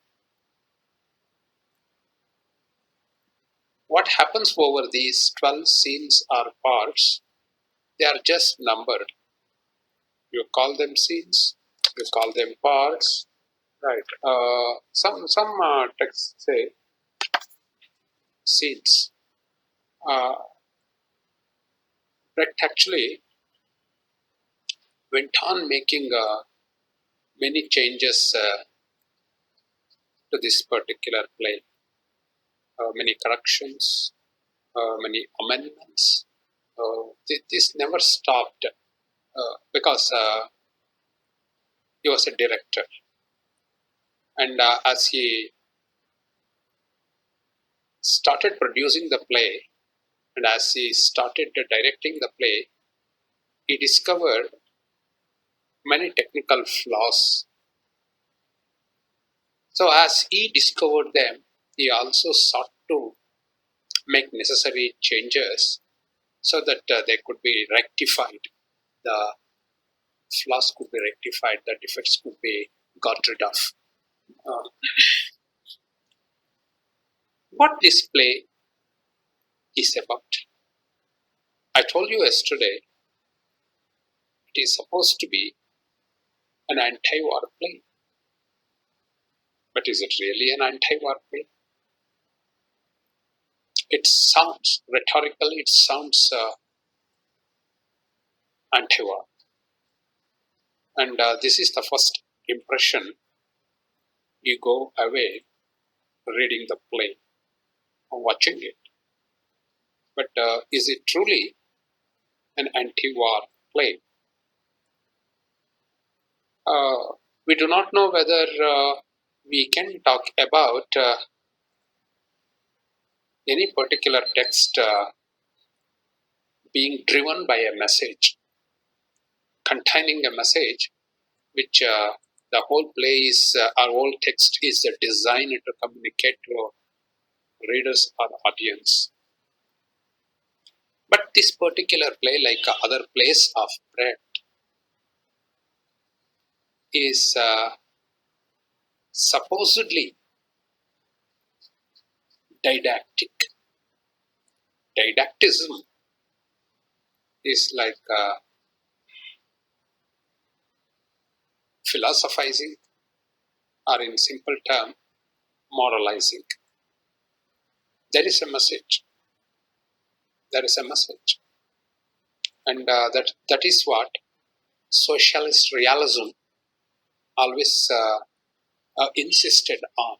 What happens over these 12 scenes or parts, they are just numbered. You call them scenes, you call them parts, right? Some texts say scenes. Brecht actually went on making many changes to this particular play, many corrections, many amendments. This never stopped because he was a director, and as he started producing the play and as he started directing the play, he discovered many technical flaws So as he discovered them, he also sought to make necessary changes so that they could be rectified. The flaws could be rectified, the defects could be got rid of. Uh, what this play is about, I told you yesterday, it is supposed to be an anti-war play. But is it really an anti-war play? It sounds rhetorical, it sounds anti-war. And this is the first impression you go away reading the play or watching it. But is it truly an anti-war play? We do not know whether we can talk about any particular text being driven by a message, containing a message which the whole play is, our whole text is designed to communicate to readers or audience. But this particular play, like other plays of Brecht, is supposedly didactic. Didactism is like philosophizing, or in simple term, moralizing. There is a message. There is a message, and that is what socialist realism always insisted on.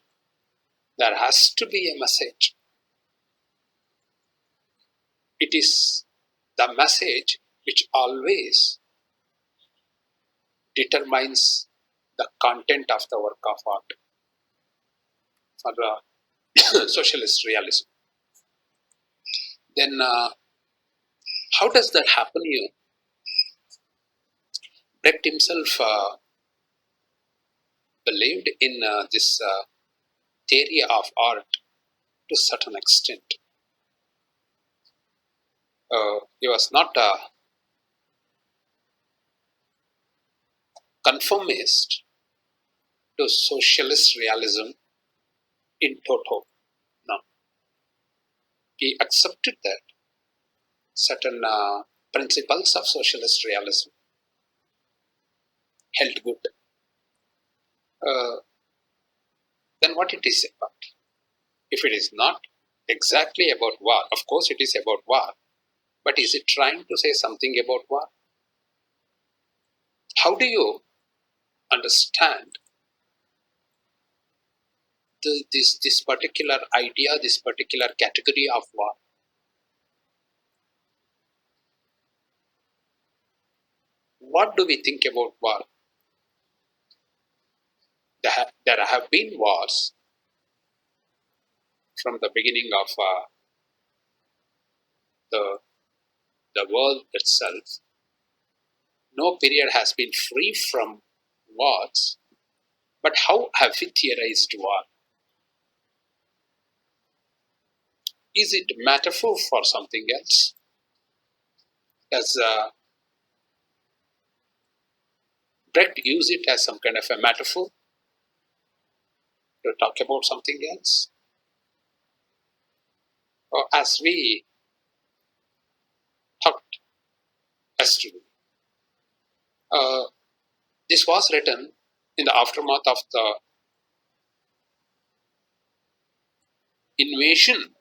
There has to be a message. It is the message which always determines the content of the work of art for socialist realism. Then, how does that happen here? Brecht himself believed in this theory of art to a certain extent. He was not a conformist to socialist realism in toto. No, he accepted that certain principles of socialist realism held good. Uh, then what it is about? If it is not exactly about war, of course it is about war, but is it trying to say something about war? How do you understand this particular idea, this particular category of war? What do we think about war? There have been wars from the beginning of the, the world itself. No period has been free from wars. But how have we theorized war? Is it metaphor for something else? Does Brecht use it as some kind of a metaphor to talk about something else? Or as we talked yesterday, uh, this was written in the aftermath of the invasion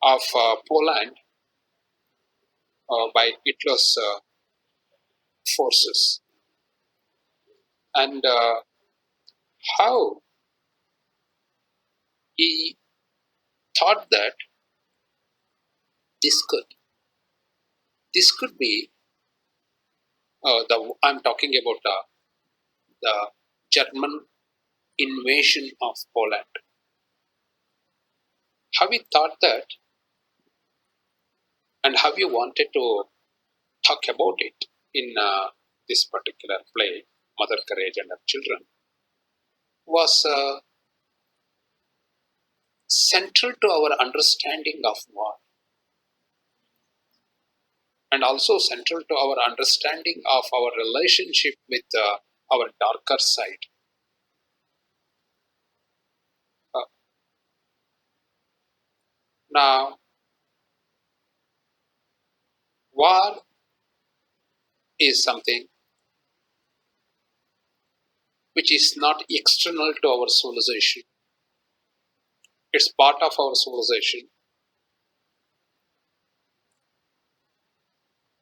of Poland by Hitler's forces, and how he thought that this could be the I'm talking about the German invasion of Poland. How he thought that, and how you wanted to talk about it in this particular play, Mother Courage and Her Children, was central to our understanding of war, and also central to our understanding of our relationship with our darker side. Uh, Now, war is something which is not external to our civilization. It's part of our civilization.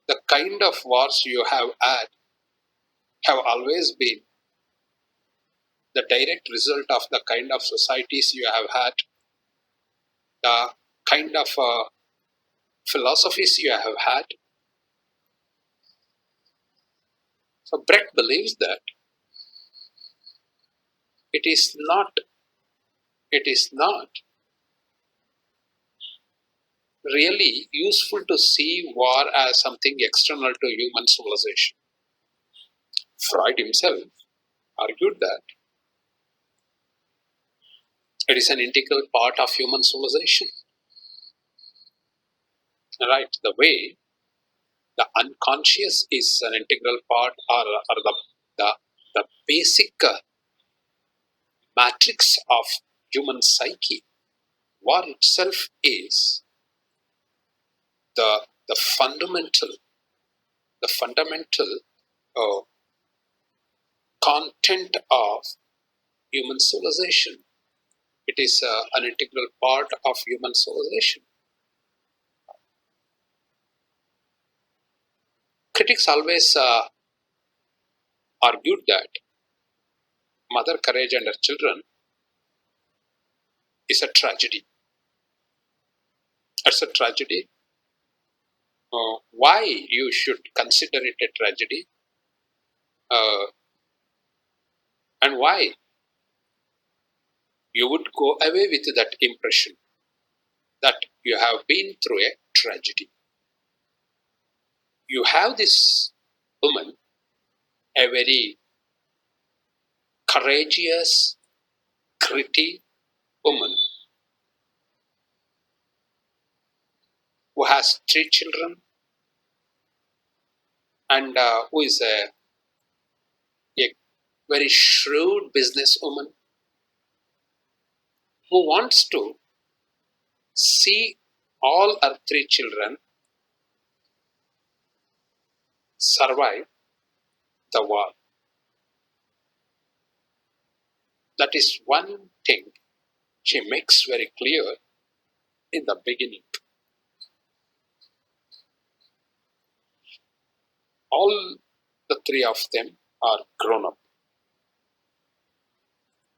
The kind of wars you have had have always been the direct result of the kind of societies you have had, the kind of philosophies you have had. So Brecht believes that it is not it is not really useful to see war as something external to human civilization. Freud himself argued that it is an integral part of human civilization. Right? The way the unconscious is an integral part, or the, the basic matrix of human psyche. War itself is the fundamental uh, content of human civilization. It is an integral part of human civilization. Critics always argued that Mother Courage and her children is a tragedy. It's a tragedy. Why you should consider it a tragedy, uh, and why you would go away with that impression that you have been through a tragedy. You have this woman, a very courageous, gritty woman who has three children, and who is a very shrewd businesswoman who wants to see all her three children survive the war. That is one thing she makes very clear in the beginning. All the three of them are grown up.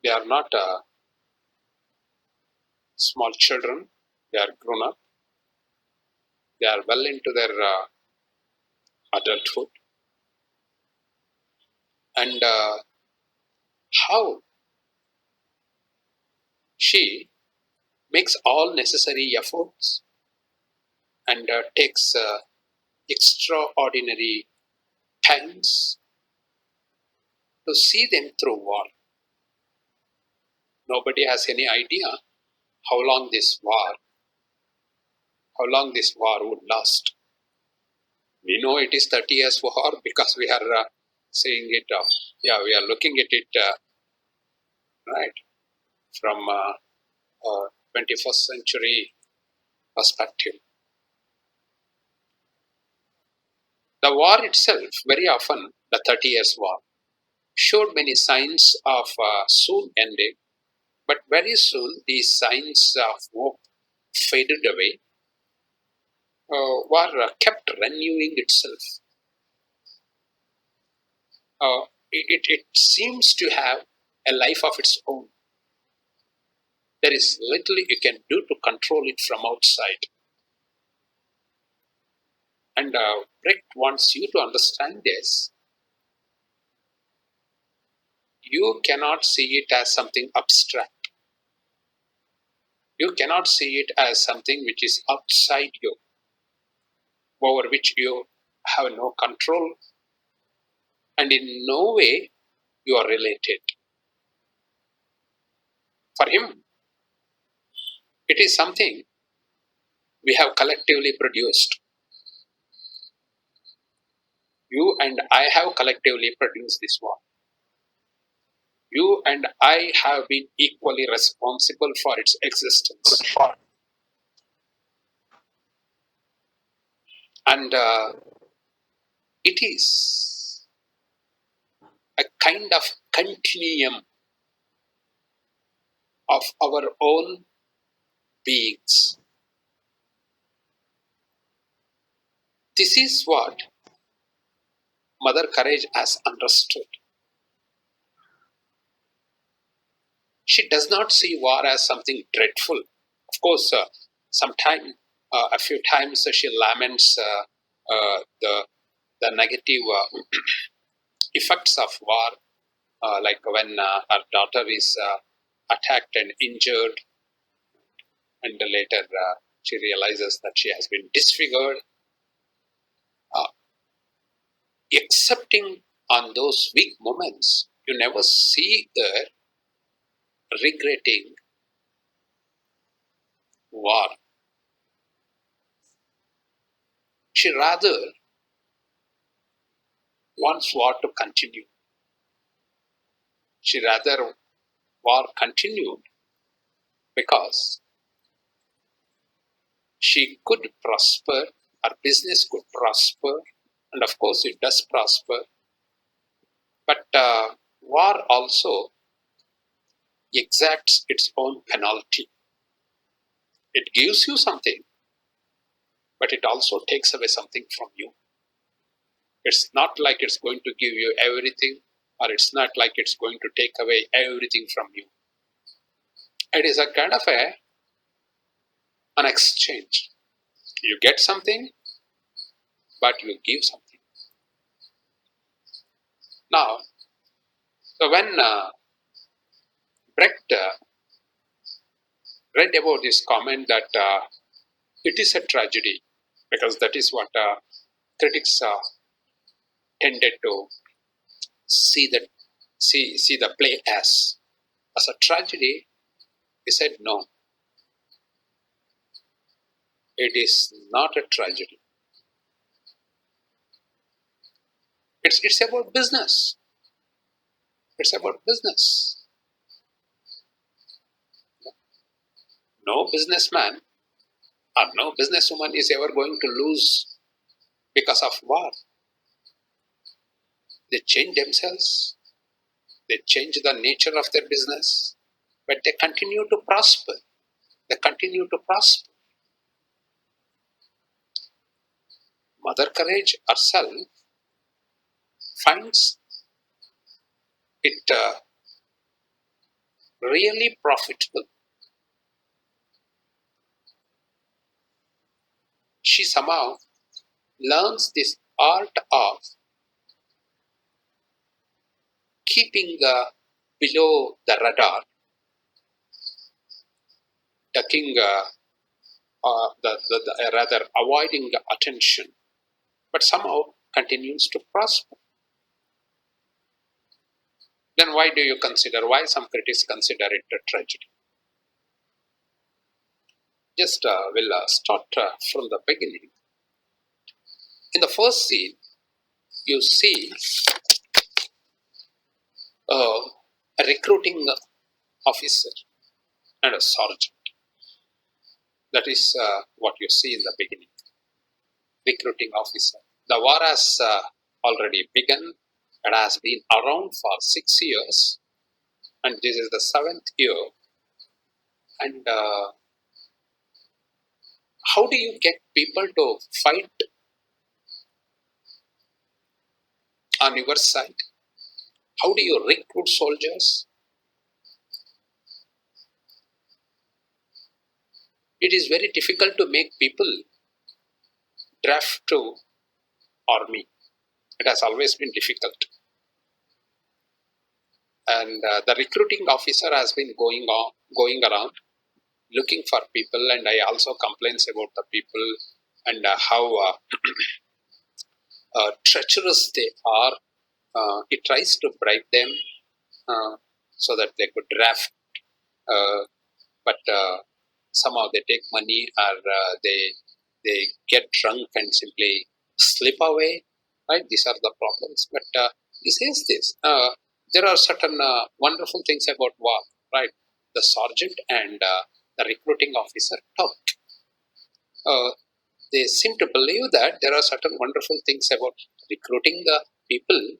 They are not small children, they are grown up. They are well into their adulthood. And how she makes all necessary efforts and takes extraordinary times to see them through war. Nobody has any idea how long this war, how long this war would last. We know it is 30 years war because we are seeing it. Yeah, we are looking at it right from 21st century perspective. The war itself, very often, the 30 Years' War, showed many signs of soon ending, but very soon these signs of hope faded away. War kept renewing itself. It seems to have a life of its own. There is little you can do to control it from outside. And Brecht wants you to understand this. You cannot see it as something abstract. You cannot see it as something which is outside you, over which you have no control, and in no way you are related. For him, It is something we have collectively produced. You and I have collectively produced this war. You and I have been equally responsible for its existence. And it is a kind of continuum of our own beings. This is what Mother Courage has understood. She does not see war as something dreadful. Of course, a few times she laments the negative effects of war, like when her daughter is attacked and injured, and later she realizes that she has been disfigured. Uh, Excepting on those weak moments, you never see her regretting war. She rather wants war to continue. She rather war continued because she could prosper, her business could prosper, and of course it does prosper. But war also exacts its own penalty. It gives you something, but it also takes away something from you. It's not like it's going to give you everything, or it's not like it's going to take away everything from you. It is a kind of an exchange. You get something, but you give something. Now, so when Brecht read about this comment that it is a tragedy, because that is what critics tended to see that see the play as a tragedy. He said, no, it is not a tragedy. It's about business. It's about business. No businessman or no businesswoman is ever going to lose because of war. They change themselves, they change the nature of their business, but they continue to prosper. They continue to prosper. Mother Courage herself finds it really profitable. She somehow learns this art of keeping below the radar, ducking, rather avoiding the attention, but somehow continues to prosper. Then why do you consider, why some critics consider it a tragedy? Just we'll start from the beginning. In the first scene, you see uh, a recruiting officer and a sergeant. That is what you see in the beginning. Recruiting officer. The war has already begun. It has been around for 6 years, and this is the seventh year. And how do you get people to fight on your side? How do you recruit soldiers? It is very difficult to make people draft to army. It has always been difficult. And the recruiting officer has been going around looking for people, and I also complains about the people and how treacherous they are. He tries to bribe them so that they could draft, but somehow they take money, or they get drunk and simply slip away. Right? These are the problems. But he says this. There are certain wonderful things about war. Right? The sergeant and the recruiting officer talk. Uh, they seem to believe that there are certain wonderful things about recruiting the people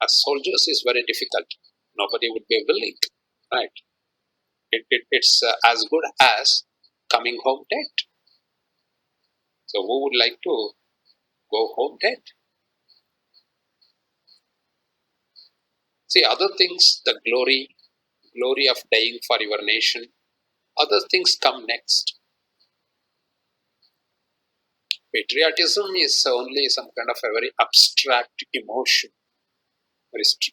as soldiers is very difficult. Nobody would be willing, right? It's as good as coming home dead. So who would like to go home dead? See, other things, the glory of dying for your nation, other things come next. Patriotism is only some kind of a very abstract emotion,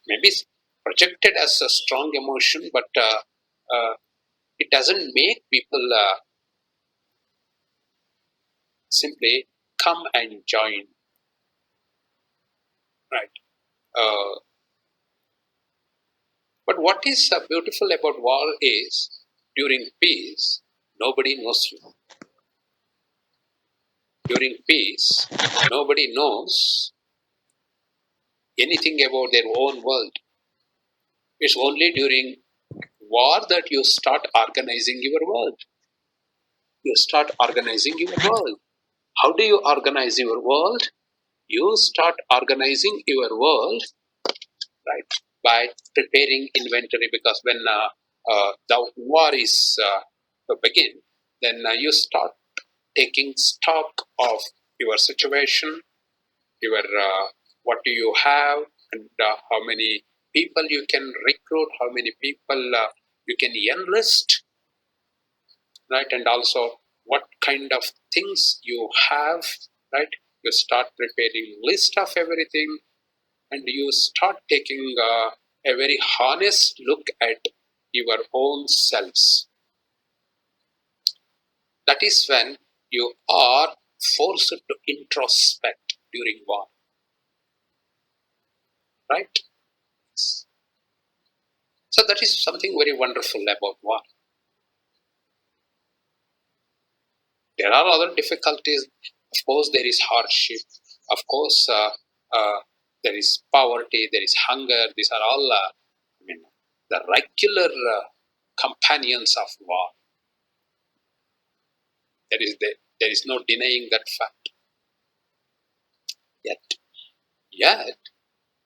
maybe projected as a strong emotion, but it doesn't make people simply come and join, right? Uh, but what is beautiful about war is during peace, nobody knows you. During peace, nobody knows anything about their own world. It's only during war that you start organizing your world. You start organizing your world. How do you organize your world? You start organizing your world, right, by preparing inventory, because when the war is to begin, then you start taking stock of your situation, your what do you have, and how many people you can recruit, how many people you can enlist, right, and also what kind of things you have, right. You start preparing list of everything, and you start taking a very honest look at your own selves. That is when you are forced to introspect during war, right? So that is something very wonderful about war. There are other difficulties. Of course, there is hardship. Of course, there is poverty. There is hunger. These are all, I mean, the regular companions of war. There is no denying that fact. Yet, yet,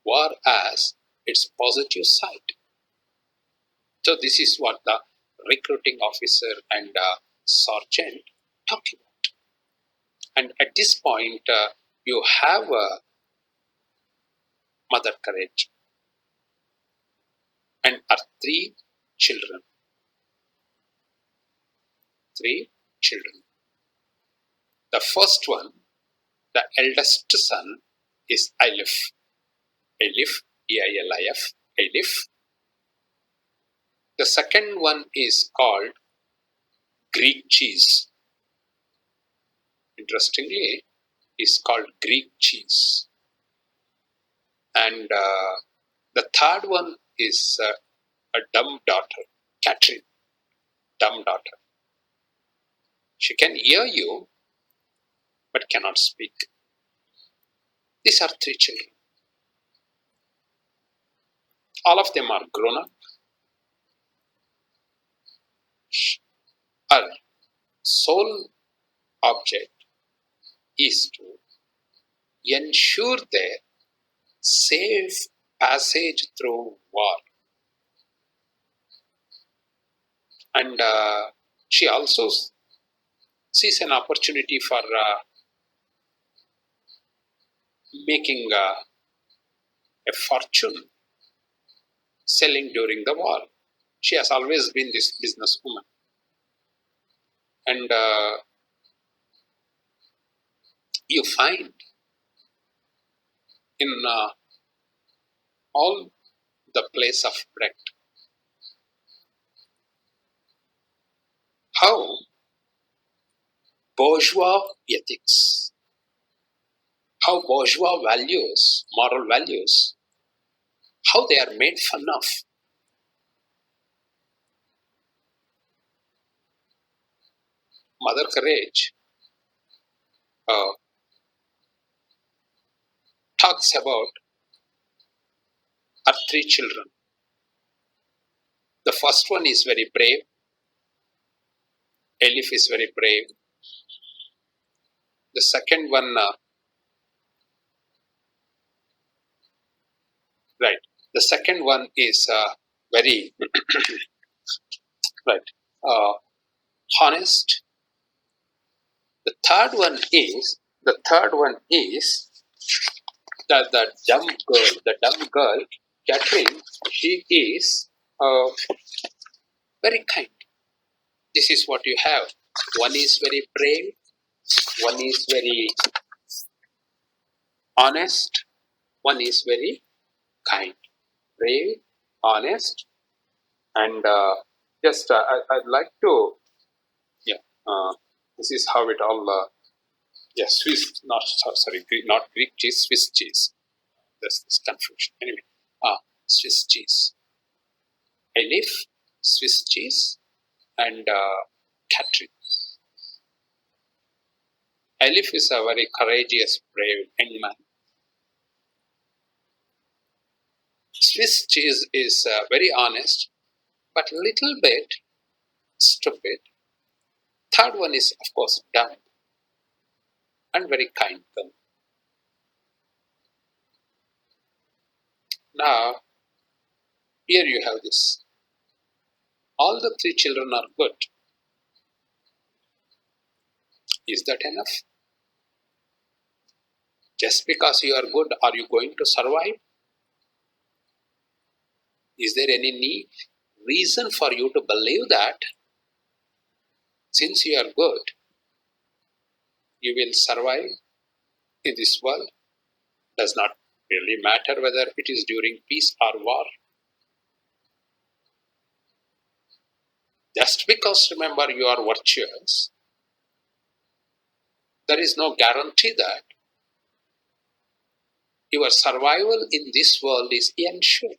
war has its positive side. So this is what the recruiting officer and sergeant talk about. And at this point, you have Mother Courage and her children. Three children. The first one, the eldest son, is Elif. Elif, Eilif, Elif. The second one is called Greek cheese. Interestingly, is called Greek cheese. And the third one is a dumb daughter, Catherine, dumb daughter. She can hear you, but cannot speak. These are three children. All of them are grown up. Her sole object is to ensure their safe passage through war. And she also sees an opportunity for making a fortune selling during the war. She has always been this businesswoman. And you find in all the plays of Brecht how bourgeois ethics, how bourgeois values, moral values, how they are made fun of. Mother Courage uh, talks about her three children. The first one is very brave. Elif is very brave. The second one, right. The second one is very right, uh, honest. The third one is the dumb girl, Catherine. She is very kind. This is what you have. One is very brave. One is very honest. One is very kind. Brave, honest, and just I'd like to, yeah. This is how it all. Yeah, Swiss, not sorry, not Greek cheese, Swiss cheese. There's this confusion. Anyway, Swiss cheese. Elif, Swiss cheese, and Catherine. Elif is a very courageous, brave young man. Swiss cheese is very honest, but a little bit stupid. Third one is, of course, dumb and very kind. Now, here you have this. All the three children are good. Is that enough? Just because you are good, are you going to survive? Is there any reason for you to believe that since you are good, you will survive in this world? Does not really matter whether it is during peace or war. Just because, remember, you are virtuous, there is no guarantee that your survival in this world is ensured.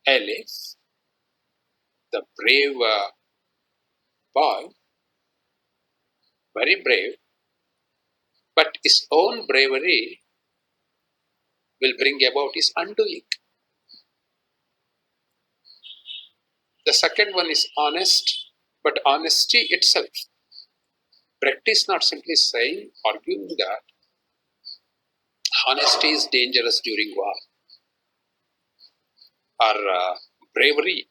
Elif, the brave boy, very brave, but his own bravery will bring about his undoing. The second one is honest, but honesty itself. Brecht is not simply saying, arguing that honesty is dangerous during war, or bravery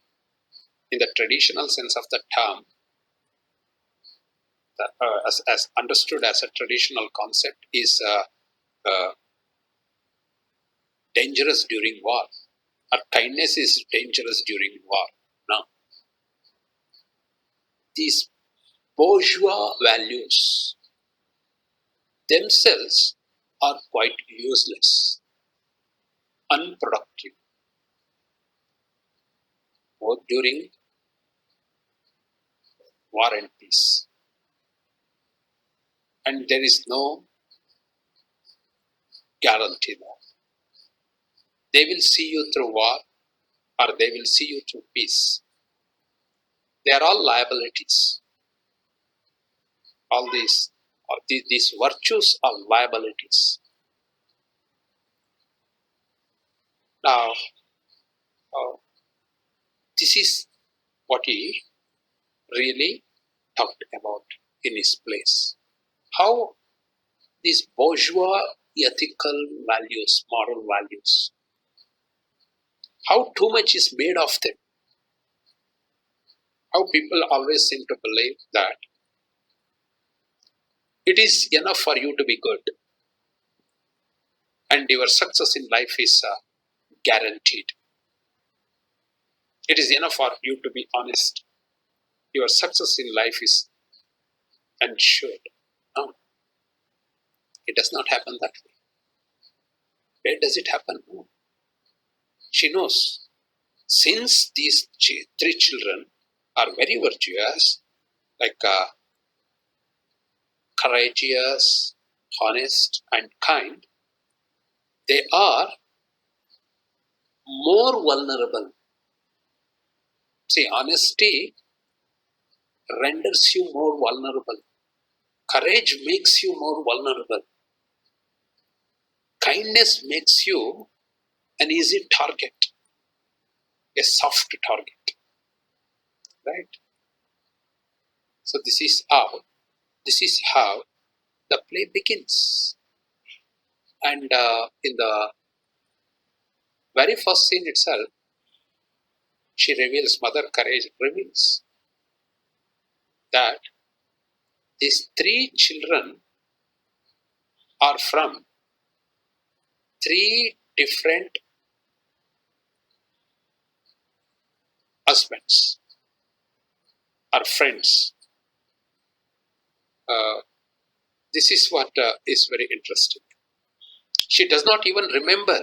in the traditional sense of the term, as understood as a traditional concept, is dangerous during war, or kindness is dangerous during war. Now, these bourgeois values themselves are quite useless, unproductive, both during war and peace. And there is no guarantee that they will see you through war or they will see you through peace. They are all liabilities. All these virtues are liabilities. Now, uh, this is what he really talked about in his place. How these bourgeois ethical values, moral values, how too much is made of them. How people always seem to believe that it is enough for you to be good and your success in life is guaranteed. It is enough for you to be honest. Your success in life is ensured. No, it does not happen that way. Where does it happen? No. She knows. Since these three children are very virtuous, like courageous, honest, and kind, they are more vulnerable See, honesty renders you more vulnerable. Courage makes you more vulnerable. Kindness makes you an easy target, a soft target, right? So this is how the play begins. And in the very first scene itself, she reveals, Mother Courage reveals that these three children are from three different husbands or friends. Uh, this is what is very interesting. She does not even remember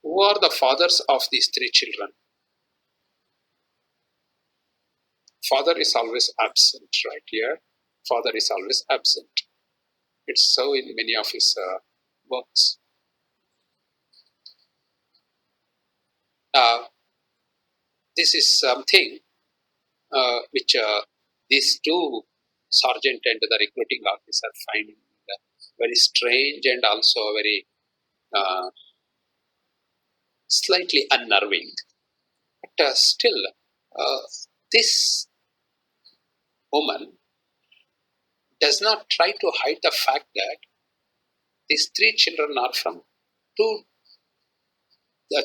who are the fathers of these three children. Father is always absent, right here. Father is always absent. It's so in many of his works. Uh, this is something which these two sergeant and the recruiting officer find very strange and also very uh, slightly unnerving. But still, uh, this woman does not try to hide the fact that these three children are from two,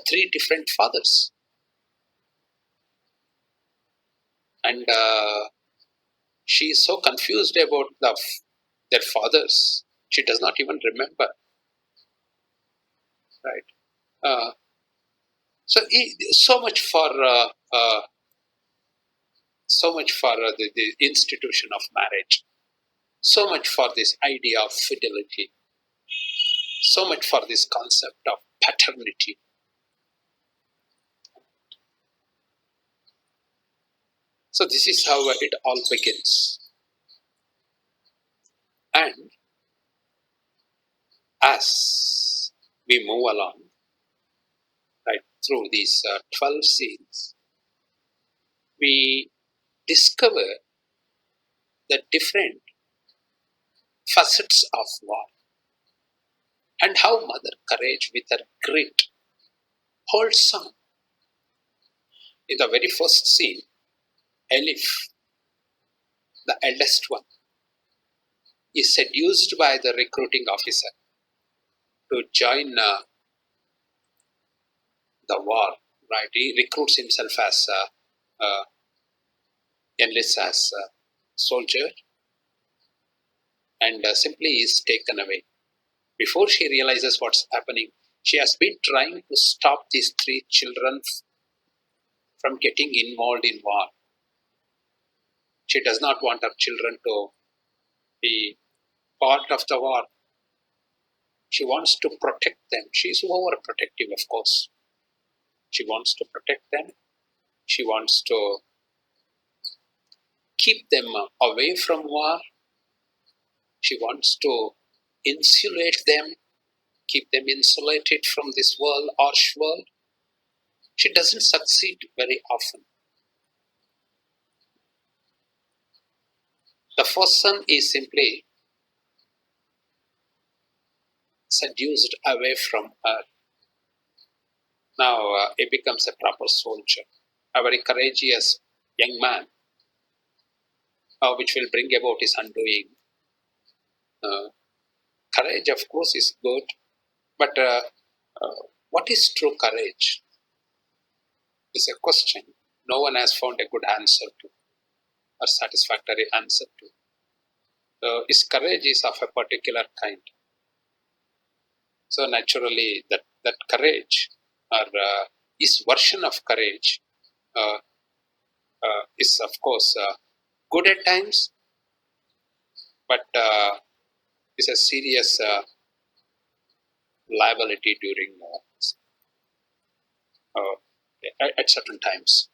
three different fathers, and she is so confused about their fathers. She does not even remember, right? Uh, so much for the institution of marriage. So much for this idea of fidelity. So much for this concept of paternity. So this is how it all begins. And as we move along, right, through these 12 scenes, we discover the different facets of war and how Mother Courage, with her grit, holds on. In the very first scene, Elif, the eldest one, is seduced by the recruiting officer to join the war. Right, he recruits himself as enlists as a soldier and simply is taken away. Before she realizes what's happening, she has been trying to stop these three children from getting involved in war. She does not want her children to be part of the war. She wants to protect them. She is overprotective, of course. She wants to protect them. She wants to keep them away from war. She wants to insulate them, keep them insulated from this world, harsh world. She doesn't succeed very often. The first son is simply seduced away from her. Now he becomes a proper soldier, a very courageous young man, which will bring about his undoing. Uh, Courage, of course, is good, but what is true courage is a question no one has found a good answer to or satisfactory answer to. His courage is of a particular kind. So naturally, that courage or his version of courage uh, is of course good at times, but is a serious liability during at certain times.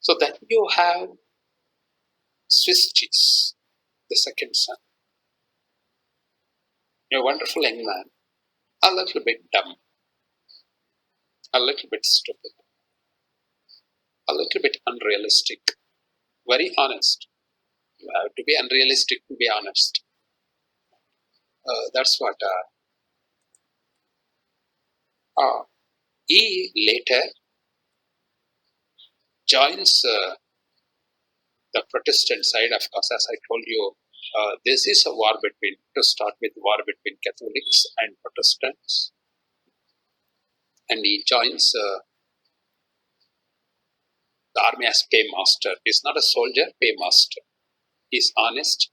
So then you have Swiss cheese, the second son, a wonderful young man, a little bit dumb, a little bit stupid. a little bit unrealistic. Very honest. You have to be unrealistic to be honest. That's what he later joins the Protestant side. Of course, as I told you, this is a war between, to start with, war between Catholics and Protestants. And he joins the army as paymaster. He's not a soldier, paymaster. He's honest.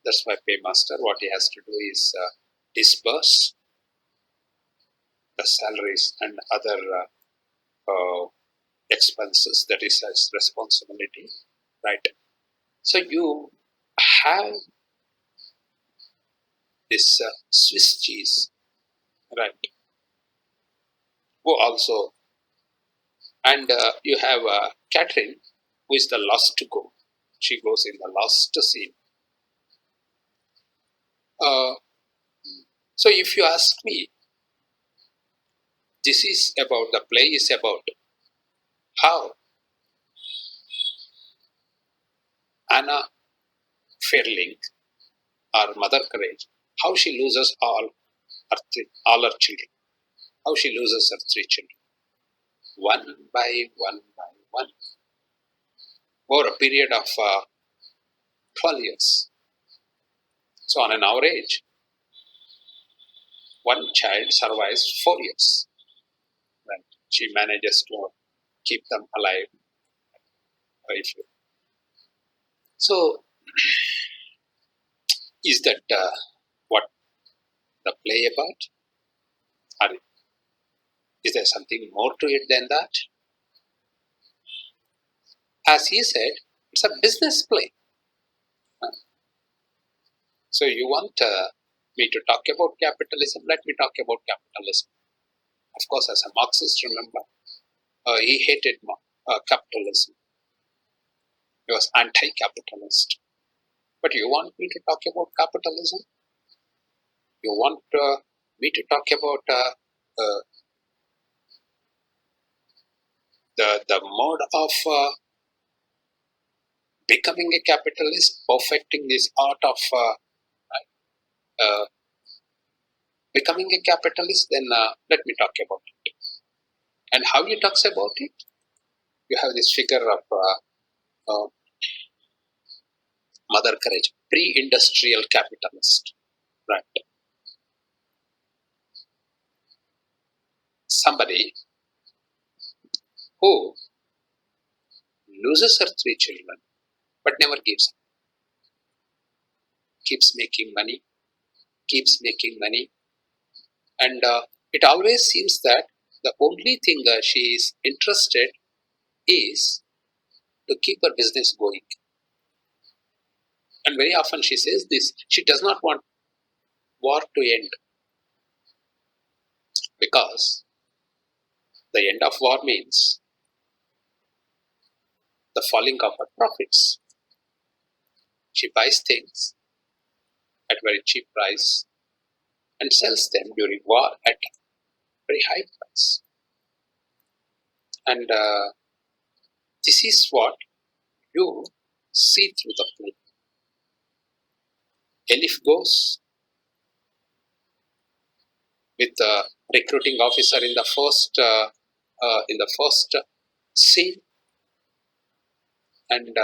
That's why paymaster. What he has to do is disburse the salaries and other expenses. That is his responsibility, right? So you have this Swiss cheese, right? Who also, and you have Catherine, who is the last to go. She goes in the last scene. Uh, so if you ask me, this is about, the play is about how Anna Fairlink, or Mother Courage, how she loses all her children, how she loses her three children, one by one, over a period of 12 years. So on an average, one child survives 4 years. Right? She manages to keep them alive. So, is that what the play about? Or is there something more to it than that? As he said, it's a business play. So you want me to talk about capitalism? Let me talk about capitalism. Of course, as a Marxist, remember, he hated capitalism. He was anti-capitalist. But you want me to talk about capitalism? You want me to talk about the mode of becoming a capitalist, perfecting this art of uh, becoming a capitalist? Then let me talk about it. And how he talks about it? You have this figure of Mother Courage, pre-industrial capitalist, right? Somebody who loses her three children but never gives up, keeps making money, and it always seems that the only thing she is interested is to keep her business going. And very often she says this: she does not want war to end, because the end of war means the falling of her profits. She buys things at very cheap price and sells them during war at very high price. And this is what you see through the play. Elif goes with the recruiting officer in the first scene, and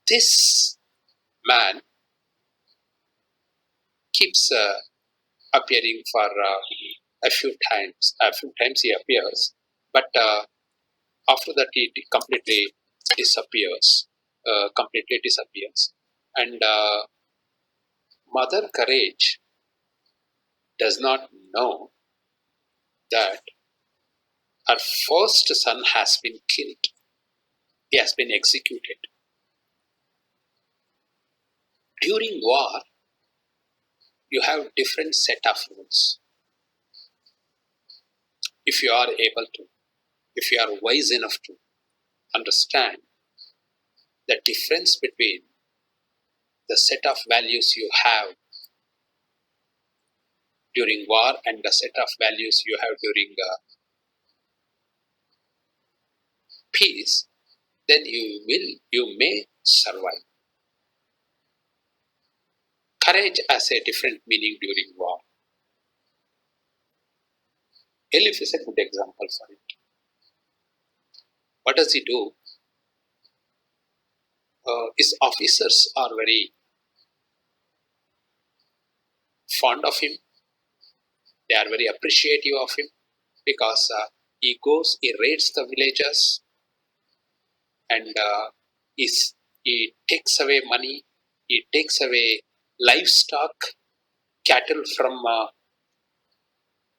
this man keeps appearing for a few times. A few times he appears, but after that he completely disappears. And Mother Courage does not know that her first son has been killed. He has been executed. During war, you have different set of rules. If you are able to, if you are wise enough to understand the difference between the set of values you have during war and the set of values you have during peace, then you may survive. Courage has a different meaning during war. Elif is a good example for it. What does he do? His officers are very fond of him. They are very appreciative of him because he raids the villages and he takes away money, he takes away livestock, cattle from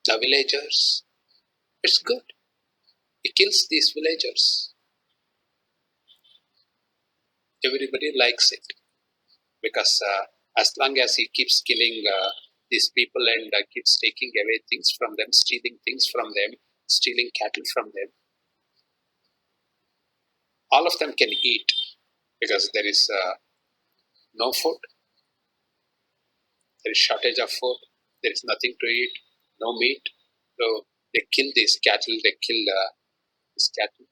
the villagers. It's good. He kills these villagers. Everybody likes it because as long as he keeps killing these people and keeps taking away things from them, stealing things from them, stealing cattle from them, all of them can eat because there is no food, there is shortage of food, there is nothing to eat, no meat. So they kill these cattle, they kill this cattle,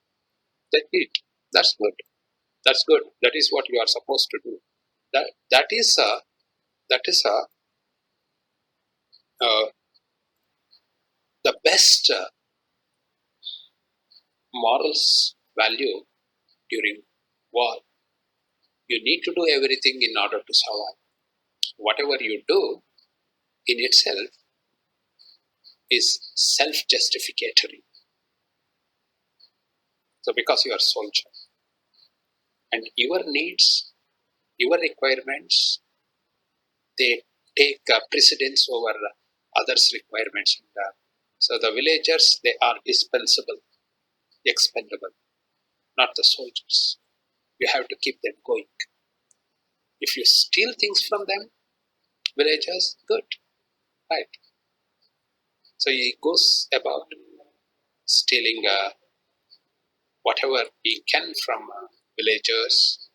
they eat. That's good. That's good. That is what you are supposed to do. That is uh, the best morals value during war. You need to do everything in order to survive. Whatever you do in itself is self-justificatory. So because you are soldier and your needs, your requirements, they take precedence over others' requirements. And, so the villagers, they are dispensable, expendable, not the soldiers. You have to keep them going. If you steal things from them, villagers, good, right? So he goes about stealing whatever he can from villagers,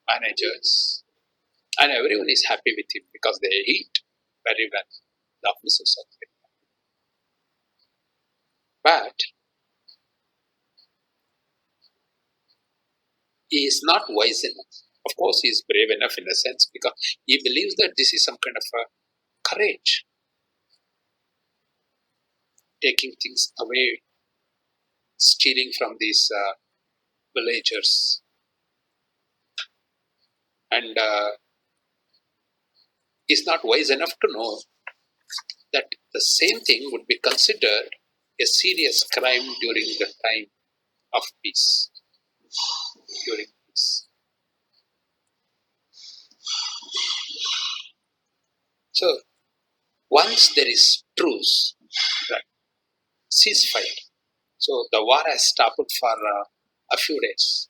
managers, and everyone is happy with him because they eat very well. The officers are very well. But he is not wise enough. Of course, he is brave enough in a sense because he believes that this is some kind of a courage, taking things away, stealing from these villagers, and is not wise enough to know that the same thing would be considered a serious crime during the time of peace. During peace. So once there is truce, right, ceasefire. So the war has stopped for a few days,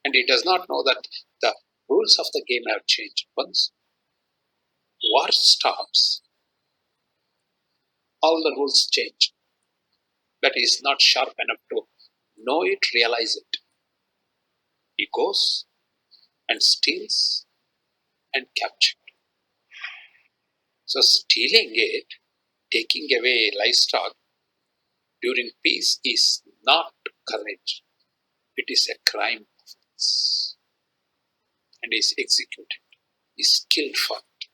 and he does not know that the rules of the game have changed. Once war stops, all the rules change. But he is not sharp enough to know it, realize it. He goes and steals and captures. So stealing it, taking away livestock during peace is not courage. It is a crime offense and is executed. Is killed for it.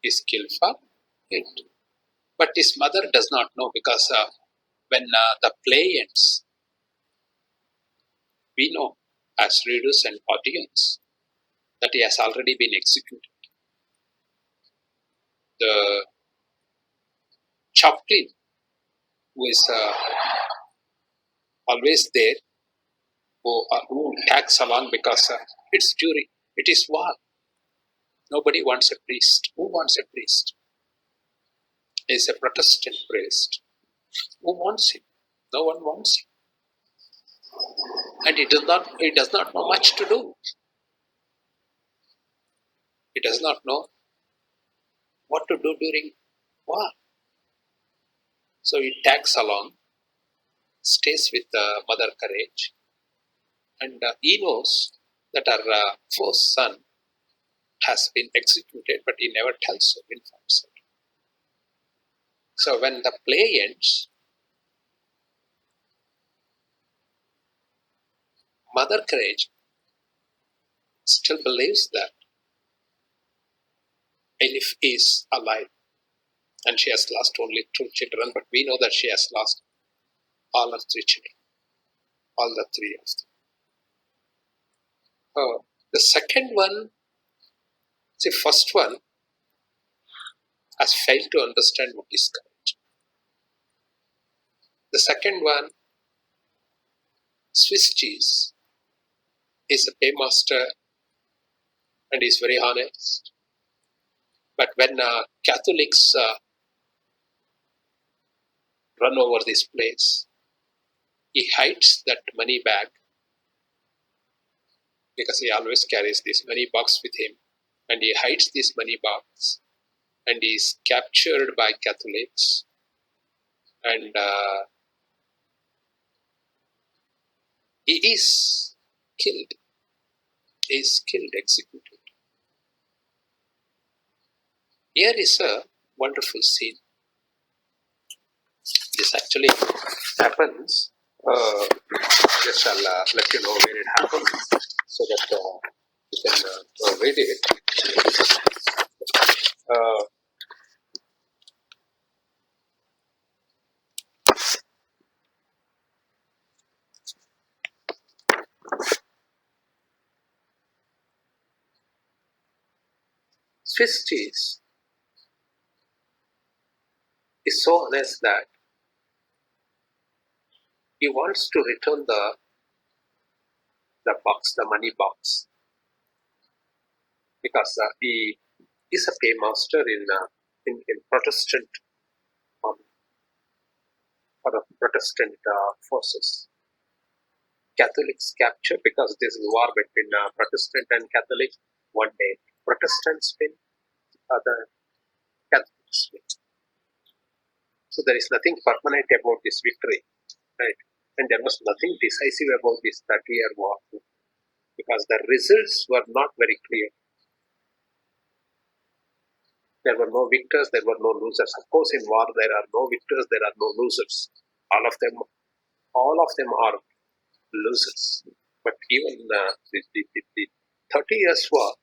Is killed for it. But his mother does not know because when the play ends, we know as readers and audience that he has already been executed. The chaplain who is always there, who tags along because it is war. Nobody wants a priest. Who wants a priest? Is a Protestant priest. Who wants him? No one wants him. And he does not know much to do. He does not know what to do during war. So he tags along, stays with Mother Courage, and he knows that our first son has been executed, but he never tells so, informs her. So when the play ends, Mother Courage still believes that Elif is alive and she has lost only 2 children, but we know that she has lost all her 3 children, all the 3 of them. The second one, the first one has failed to understand what is courage. The second one, Swiss cheese, is a paymaster and is very honest. But when Catholics run over this place, he hides that money bag because he always carries this money box with him, and he hides this money box and he is captured by Catholics, and he is killed. He is killed, executed. Here is a wonderful scene. This actually happens. Just I'll let you know where it happens so that you can read it. Swiss cheese is so honest that he wants to return the box, the money box, because he is a paymaster in Protestant for the Protestant forces. Catholics capture, because this is war between Protestant and Catholic. One day Protestants win, other Catholics win. So there is nothing permanent about this victory, right? And there was nothing decisive about this 30-year war, because the results were not very clear. There were no victors, there were no losers. Of course, in war there are no victors, there are no losers. All of them are losers. But even the 30 years war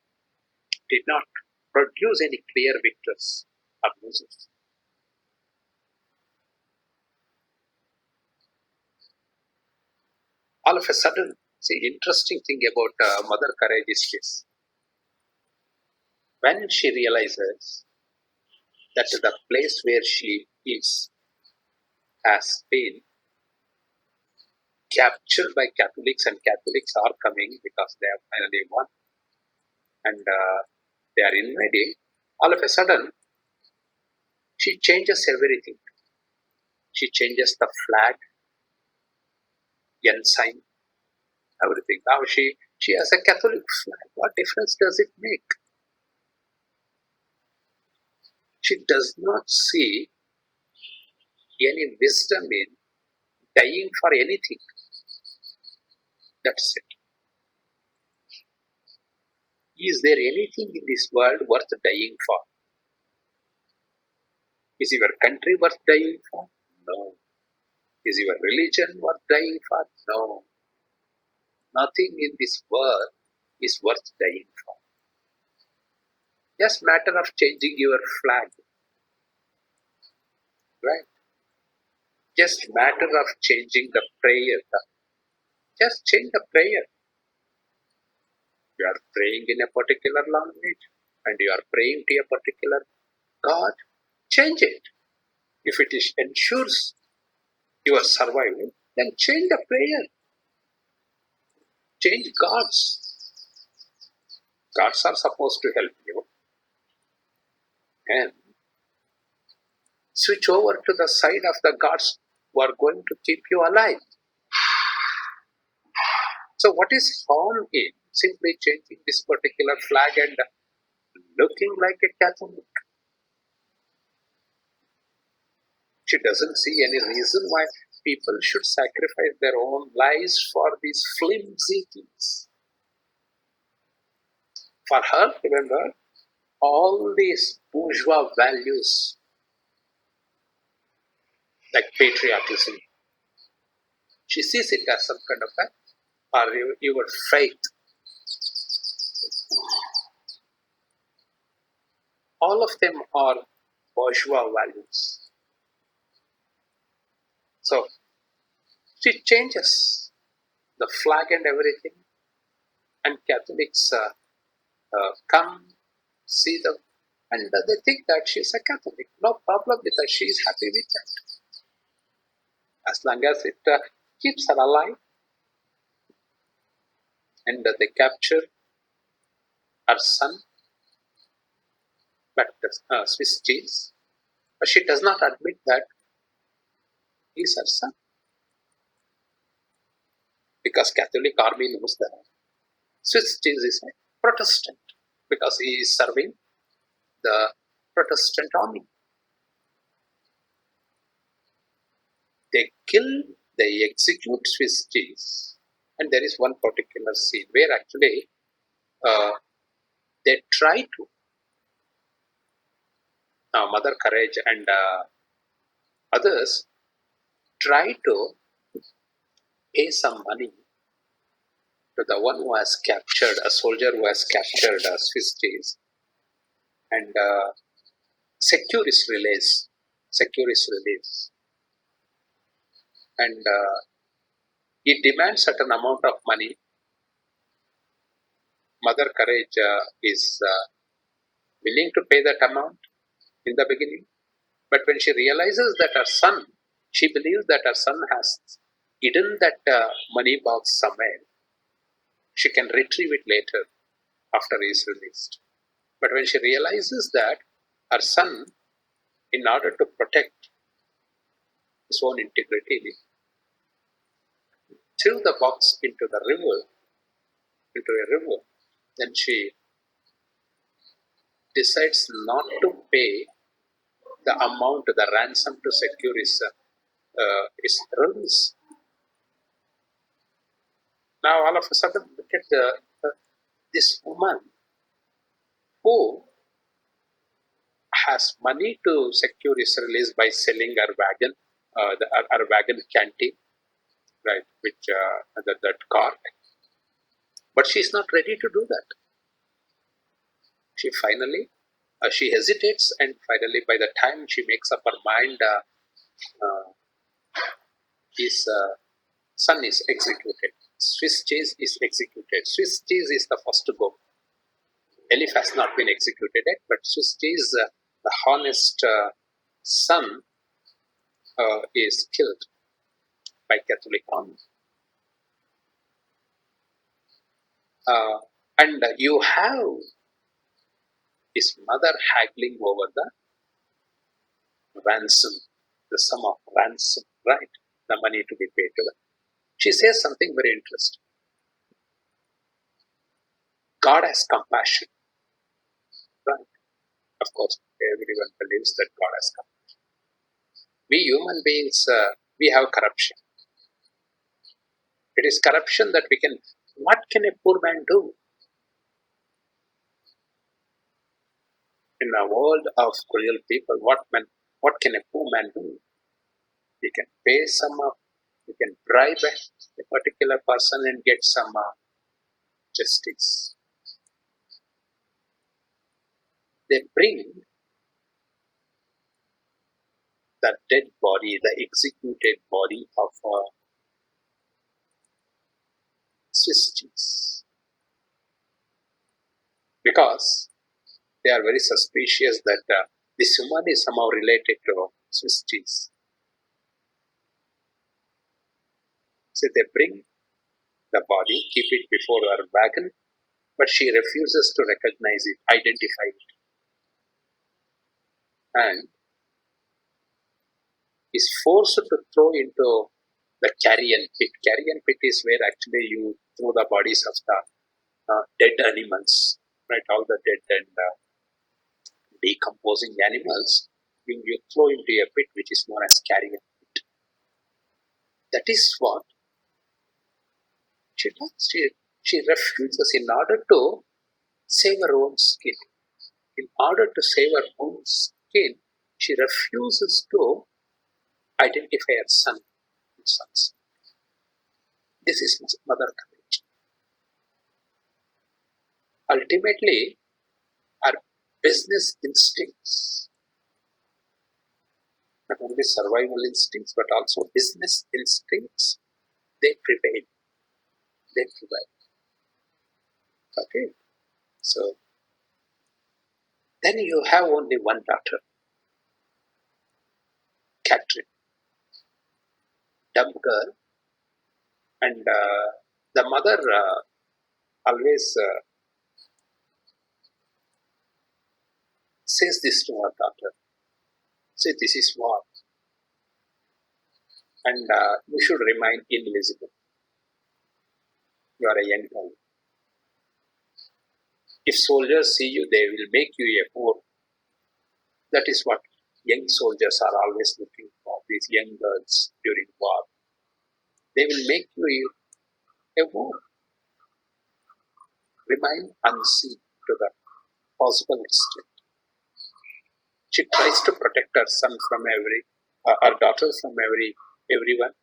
did not produce any clear victors or losers. All of a sudden, see, interesting thing about Mother Courage is this. When she realizes that the place where she is has been captured by Catholics, and Catholics are coming because they have finally won, and they are invading, all of a sudden she changes everything. She changes the flag, ensign, everything. Now she has a Catholic flag. What difference does it make? She does not see any wisdom in dying for anything. That's it. Is there anything in this world worth dying for? Is your country worth dying for? No. Is your religion worth dying for? No. Nothing in this world is worth dying for. Just matter of changing your flag. Right? Just matter of changing the prayer. Just change the prayer. You are praying in a particular language and you are praying to a particular God. Change it. If it ensures your survival, then change the prayer. Change gods. Gods are supposed to help you. And switch over to the side of the gods who are going to keep you alive. So what is harm in simply changing this particular flag and looking like a Catholic? She doesn't see any reason why people should sacrifice their own lives for these flimsy things. For her, remember, all these bourgeois values like patriotism, she sees it as some kind of a or your faith. All of them are bourgeois values. So she changes the flag and everything, and Catholics come, see them, and they think that she's a Catholic. No problem with that. She is happy with that. As long as it keeps her alive, and they capture her son, but Swiss cheese. But she does not admit that he is her son because Catholic army knows that Swiss cheese is a Protestant because he is serving the Protestant army. They kill, they execute Swiss cheese. And there is one particular scene where actually uh, they try to, Mother Courage and others try to pay some money to the one who has captured, a soldier who has captured Swiss cheese, and secure his release. Secure his release. And he demands certain amount of money. Mother Courage is willing to pay that amount in the beginning. But when she realizes that her son, she believes that her son has hidden that money box somewhere. She can retrieve it later after he is released. But when she realizes that her son, in order to protect his own integrity, threw the box into the river, into a river, then she decides not to pay the amount, the ransom to secure his release. Now, all of a sudden, look at this woman who has money to secure his release by selling her wagon, her wagon canteen, right, which that cart. But she's not ready to do that. She finally, she hesitates, and finally, by the time she makes up her mind, his son is executed. Swiss cheese is executed. Swiss cheese is the first to go. Elif has not been executed yet, but Swiss cheese, the honest son, is killed by Catholic army. And you have his mother haggling over the ransom, the sum of ransom, right? The money to be paid to them. She says something very interesting. God has compassion, right? Of course, everyone believes that God has compassion. We human beings, we have corruption. It is corruption that we can. What can a poor man do? In a world of cruel people, what can a poor man do? He can pay some, he can bribe a particular person and get some justice. They bring the dead body, the executed body of a Swiss cheese, because they are very suspicious that this woman is somehow related to Swiss cheese. So they bring the body, keep it before her wagon, but she refuses to recognize it, identify it, and is forced to throw into the carrion pit. Carrion pit is where actually you throw the bodies of the dead animals, right? All the dead and decomposing animals, you throw into a pit which is known as carrion pit. That is what she does. She refuses in order to save her own skin. In order to save her own skin, she refuses to identify her son and sons. This is Mother Courage. Ultimately, our business instincts, not only survival instincts, but also business instincts, they prevail. They prevail. Okay. So then you have only one daughter, Catherine, dumb girl, and the mother always says this to her daughter. Say, this is war, and you should remain invisible. You are a young girl. If soldiers see you, they will make you a whore. That is what young soldiers are always looking for, these young girls during war. They will make you a whore. Remain unseen to the possible extent. She tries to protect her son from her daughter from everyone.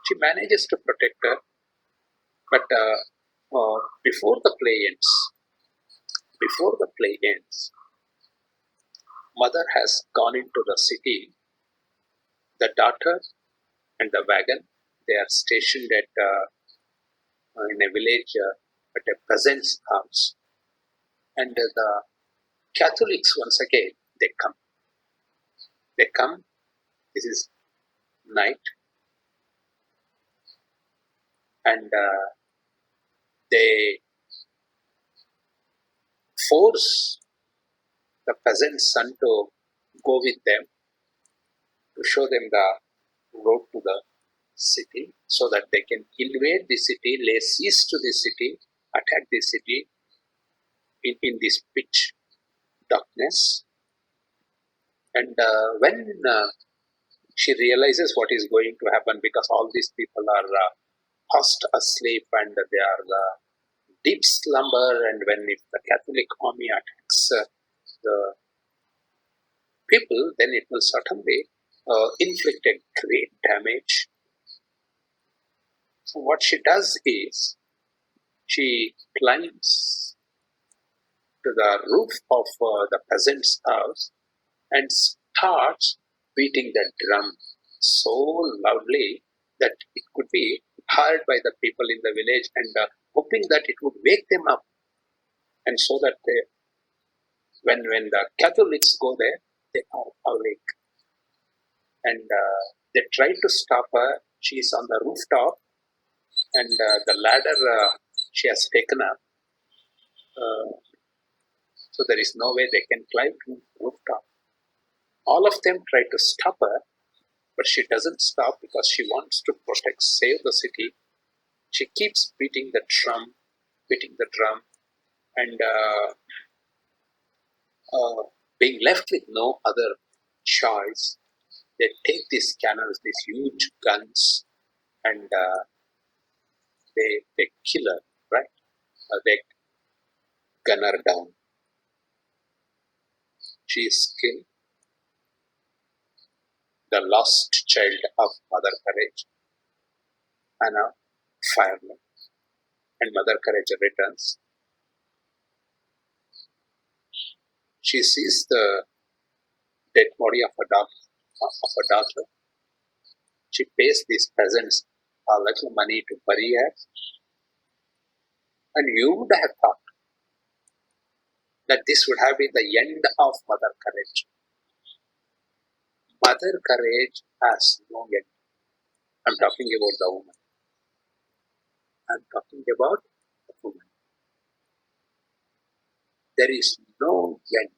She manages to protect her, but before the play ends, before the play ends, mother has gone into the city. The daughter and the wagon, they are stationed in a village at a peasant's house. And the Catholics, once again, they come. They come. This is night, and they force the peasant's son to go with them to show them the road to the city so that they can invade the city, lay siege to the city, attack the city in this pitch darkness. And when she realizes what is going to happen, because all these people are fast asleep and they are deep slumber, and when if the Catholic army attacks the people, then it will certainly inflict a great damage. So what she does is she climbs to the roof of the peasant's house and starts beating the drum so loudly that it could be heard by the people in the village, and hoping that it would wake them up, and so that when the Catholics go there, they are awake. And they try to stop her. She is on the rooftop, and the ladder she has taken up. So there is no way they can climb to the rooftop. All of them try to stop her, but she doesn't stop because she wants to protect, save the city. She keeps beating the drum, and being left with no other choice, they take these cannons, these huge guns, and they kill her, right? They gun her down. She is killed, the lost child of Mother Courage, Anna, fireman, and Mother Courage returns. She sees the dead body of her daughter. She pays these peasants a little money to bury her, and you would have thought that this would have been the end of Mother Courage. Mother Courage has no end. I'm talking about the woman. I'm talking about the woman. There is no end.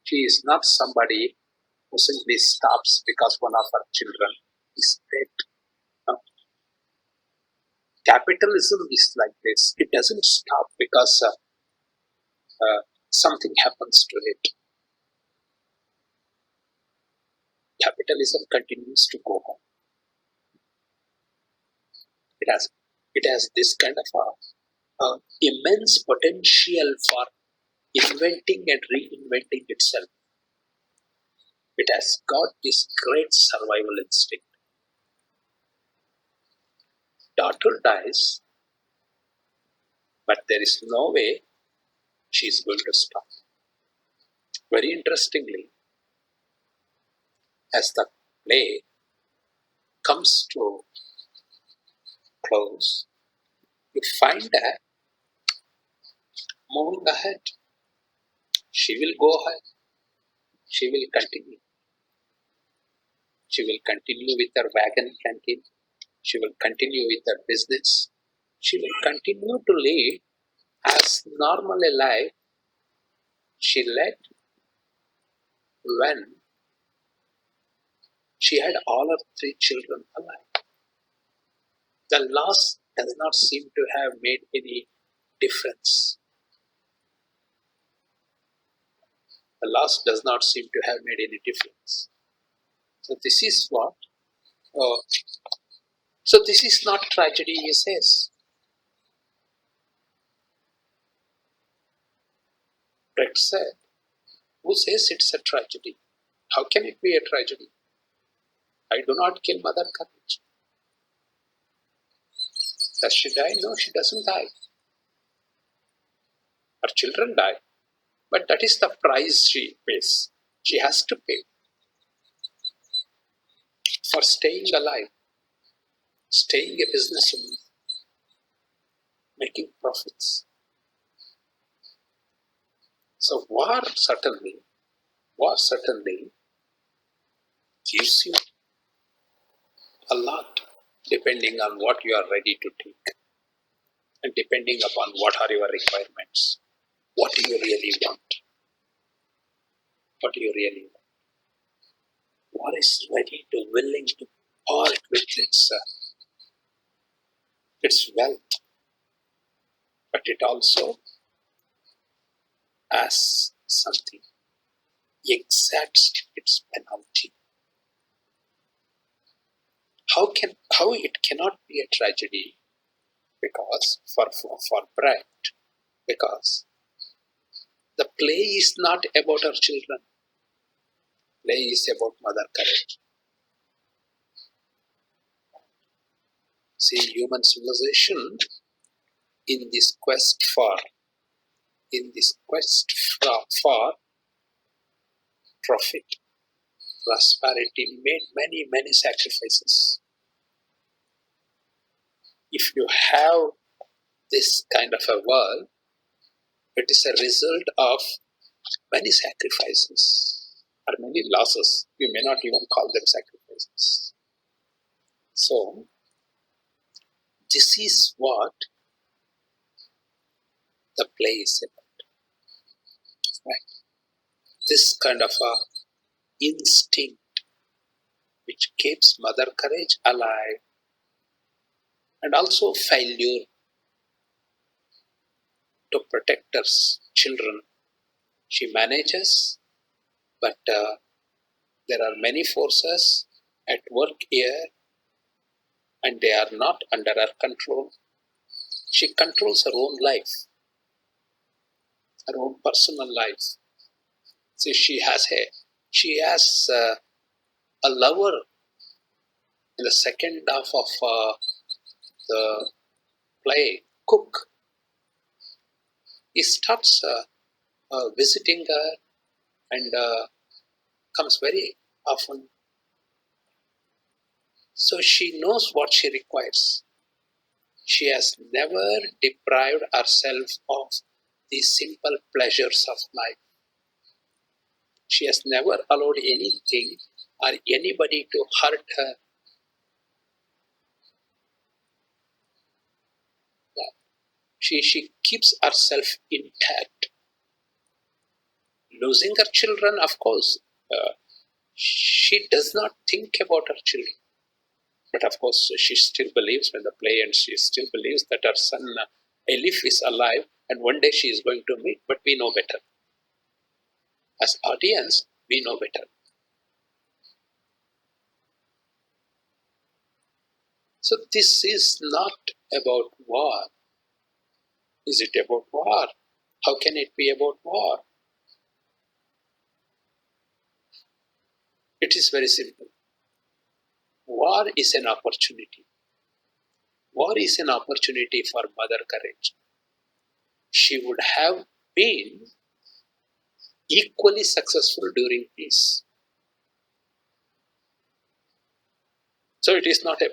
She is not somebody who simply stops because one of her children is dead. No. Capitalism is like this. It doesn't stop because something happens to it. Capitalism continues to go on. It has this kind of immense potential for inventing and reinventing itself. It has got this great survival instinct. Daughter dies, But there is no way she is going to stop. Very interestingly, as the play comes to close, you find that moving ahead, she will go ahead, she will continue. She will continue with her wagon canteen. She will continue with her business. She will continue to live as normal a life she led when she had all her three children alive. The loss does not seem to have made any difference. The loss does not seem to have made any difference. So this is what. Uh, so this is not tragedy, he says. Brecht said, "Who says it's a tragedy? How can it be a tragedy? I do not kill Mother Courage. Does she die? No, she doesn't die. Her children die. But that is the price she pays. She has to pay for staying alive, staying a businesswoman, making profits." So war certainly gives you a lot depending on what you are ready to take and depending upon what are your requirements. What do you really want? What do you really want? War is ready to willing to part with its wealth, but it also as something exacts its penalty. How it cannot be a tragedy? Because for Brecht, because the play is not about our children. Play is about Mother Courage. See, human civilization in this quest for for profit, prosperity, made many sacrifices. If you have this kind of a world, it is a result of many sacrifices or many losses. You may not even call them sacrifices. So this is what the play is about. Right? This kind of a instinct which keeps Mother Courage alive, and also failure to protect her children. She manages, but there are many forces at work here and they are not under her control. She controls her own life, her own personal life. See, she has a lover in the second half of the play, Cook. He starts visiting her and comes very often. So she knows what she requires. She has never deprived herself of the simple pleasures of life. She has never allowed anything or anybody to hurt her. She keeps herself intact. Losing her children, of course, she does not think about her children. But of course, she still believes when the play ends, she still believes that her son Elif is alive and one day she is going to meet, but we know better. As audience, we know better. So this is not about war. Is it about war? How can it be about war? It is very simple. War is an opportunity. War is an opportunity for Mother Courage. she would have been equally successful during peace. So it is not a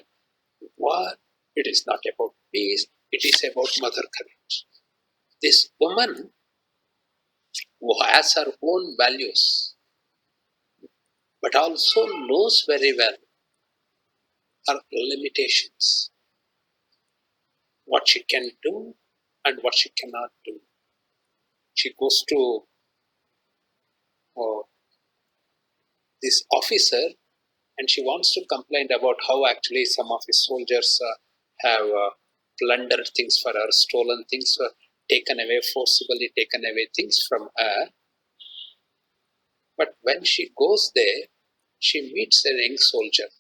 war, it is not about peace, it is about mother courage. This woman who has her own values, but also knows very well her limitations, what she can do and what she cannot do. She goes to uh, this officer and she wants to complain about how actually some of his soldiers have plundered things for her, stolen things, taken away, forcibly taken away things from her. But when she goes there, she meets a young soldier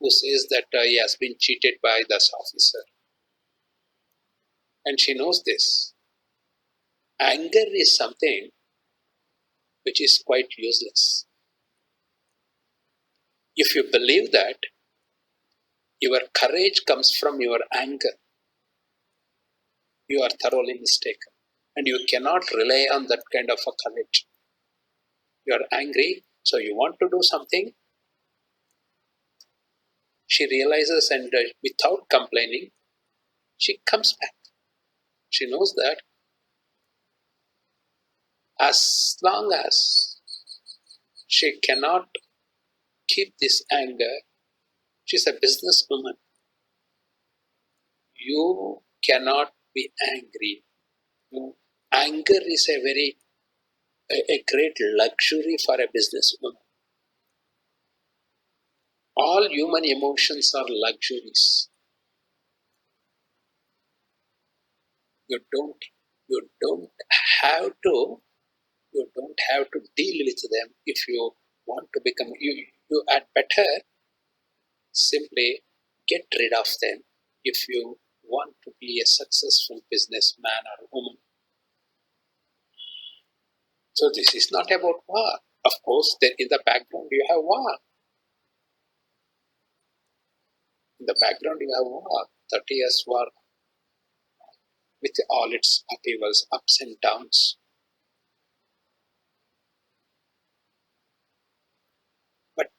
who says that he has been cheated by this officer. And she knows this. Anger is something which is quite useless. If you believe that your courage comes from your anger, you are thoroughly mistaken. And you cannot rely on that kind of a courage. You are angry, so you want to do something. She realizes, and without complaining, she comes back. She knows that as long as she cannot keep this anger, she's a businesswoman. You cannot be angry. Anger is a great luxury for a businesswoman. All human emotions are luxuries. You don't you don't have to you don't have to deal with them if you want to become you had better simply get rid of them if you want to be a successful businessman or woman. So this is not about war. Of course, then in the background you have war. In the background you have war. 30 years war with all its upheavals, ups and downs. But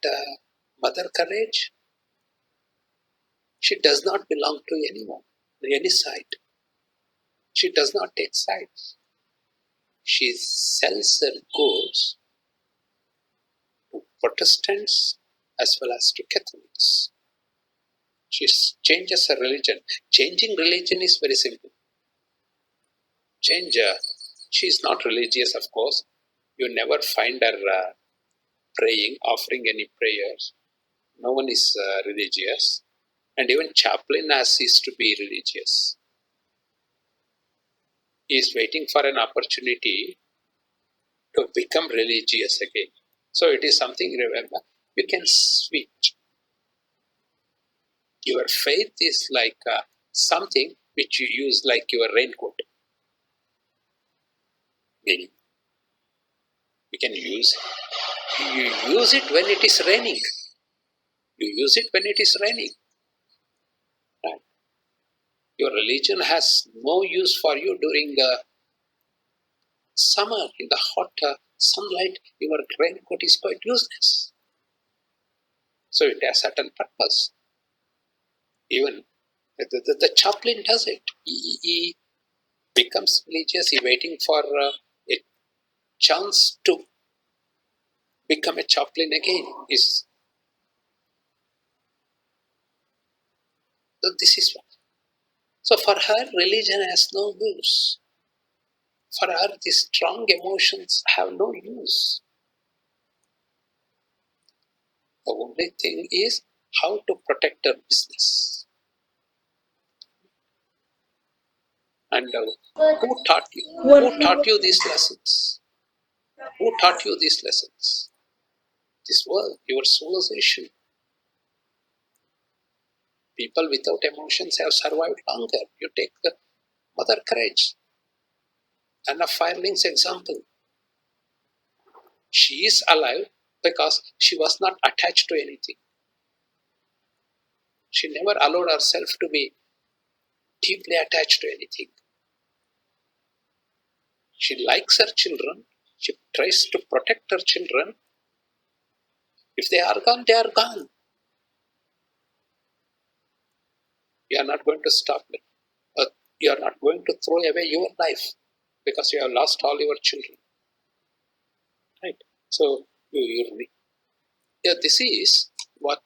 Mother Courage, she does not belong to anyone, any side. She does not take sides. She sells her goods to Protestants as well as to Catholics. She changes her religion. Changing religion is very simple. Change. She is not religious, of course. You never find her praying, offering any prayers. No one is religious. And even Chaplin has ceased to be religious. He is waiting for an opportunity to become religious again. So it is something, remember, you can switch. Your faith is like something which you use like your raincoat. Meaning, you can you use it when it is raining. You use it when it is raining. Right? Your religion has no use for you during summer, in the hot sunlight. Your raincoat is quite useless. So it has certain purpose. Even the chaplain does it. He becomes religious. He waiting for a chance to become a chaplain again. This is what. So for her, religion has no use. For her, these strong emotions have no use. The only thing is how to protect her business. And who taught you? Who taught you these lessons? Who taught you these lessons? This world, your civilization. People without emotions have survived longer. You take the Mother Courage, Anna Fireling's example. She is alive because she was not attached to anything. She never allowed herself to be deeply attached to anything. She likes her children. She tries to protect her children. If they are gone, they are gone. You are not going to stop them. You are not going to throw away your life because you have lost all your children. Right? So, yeah, this is what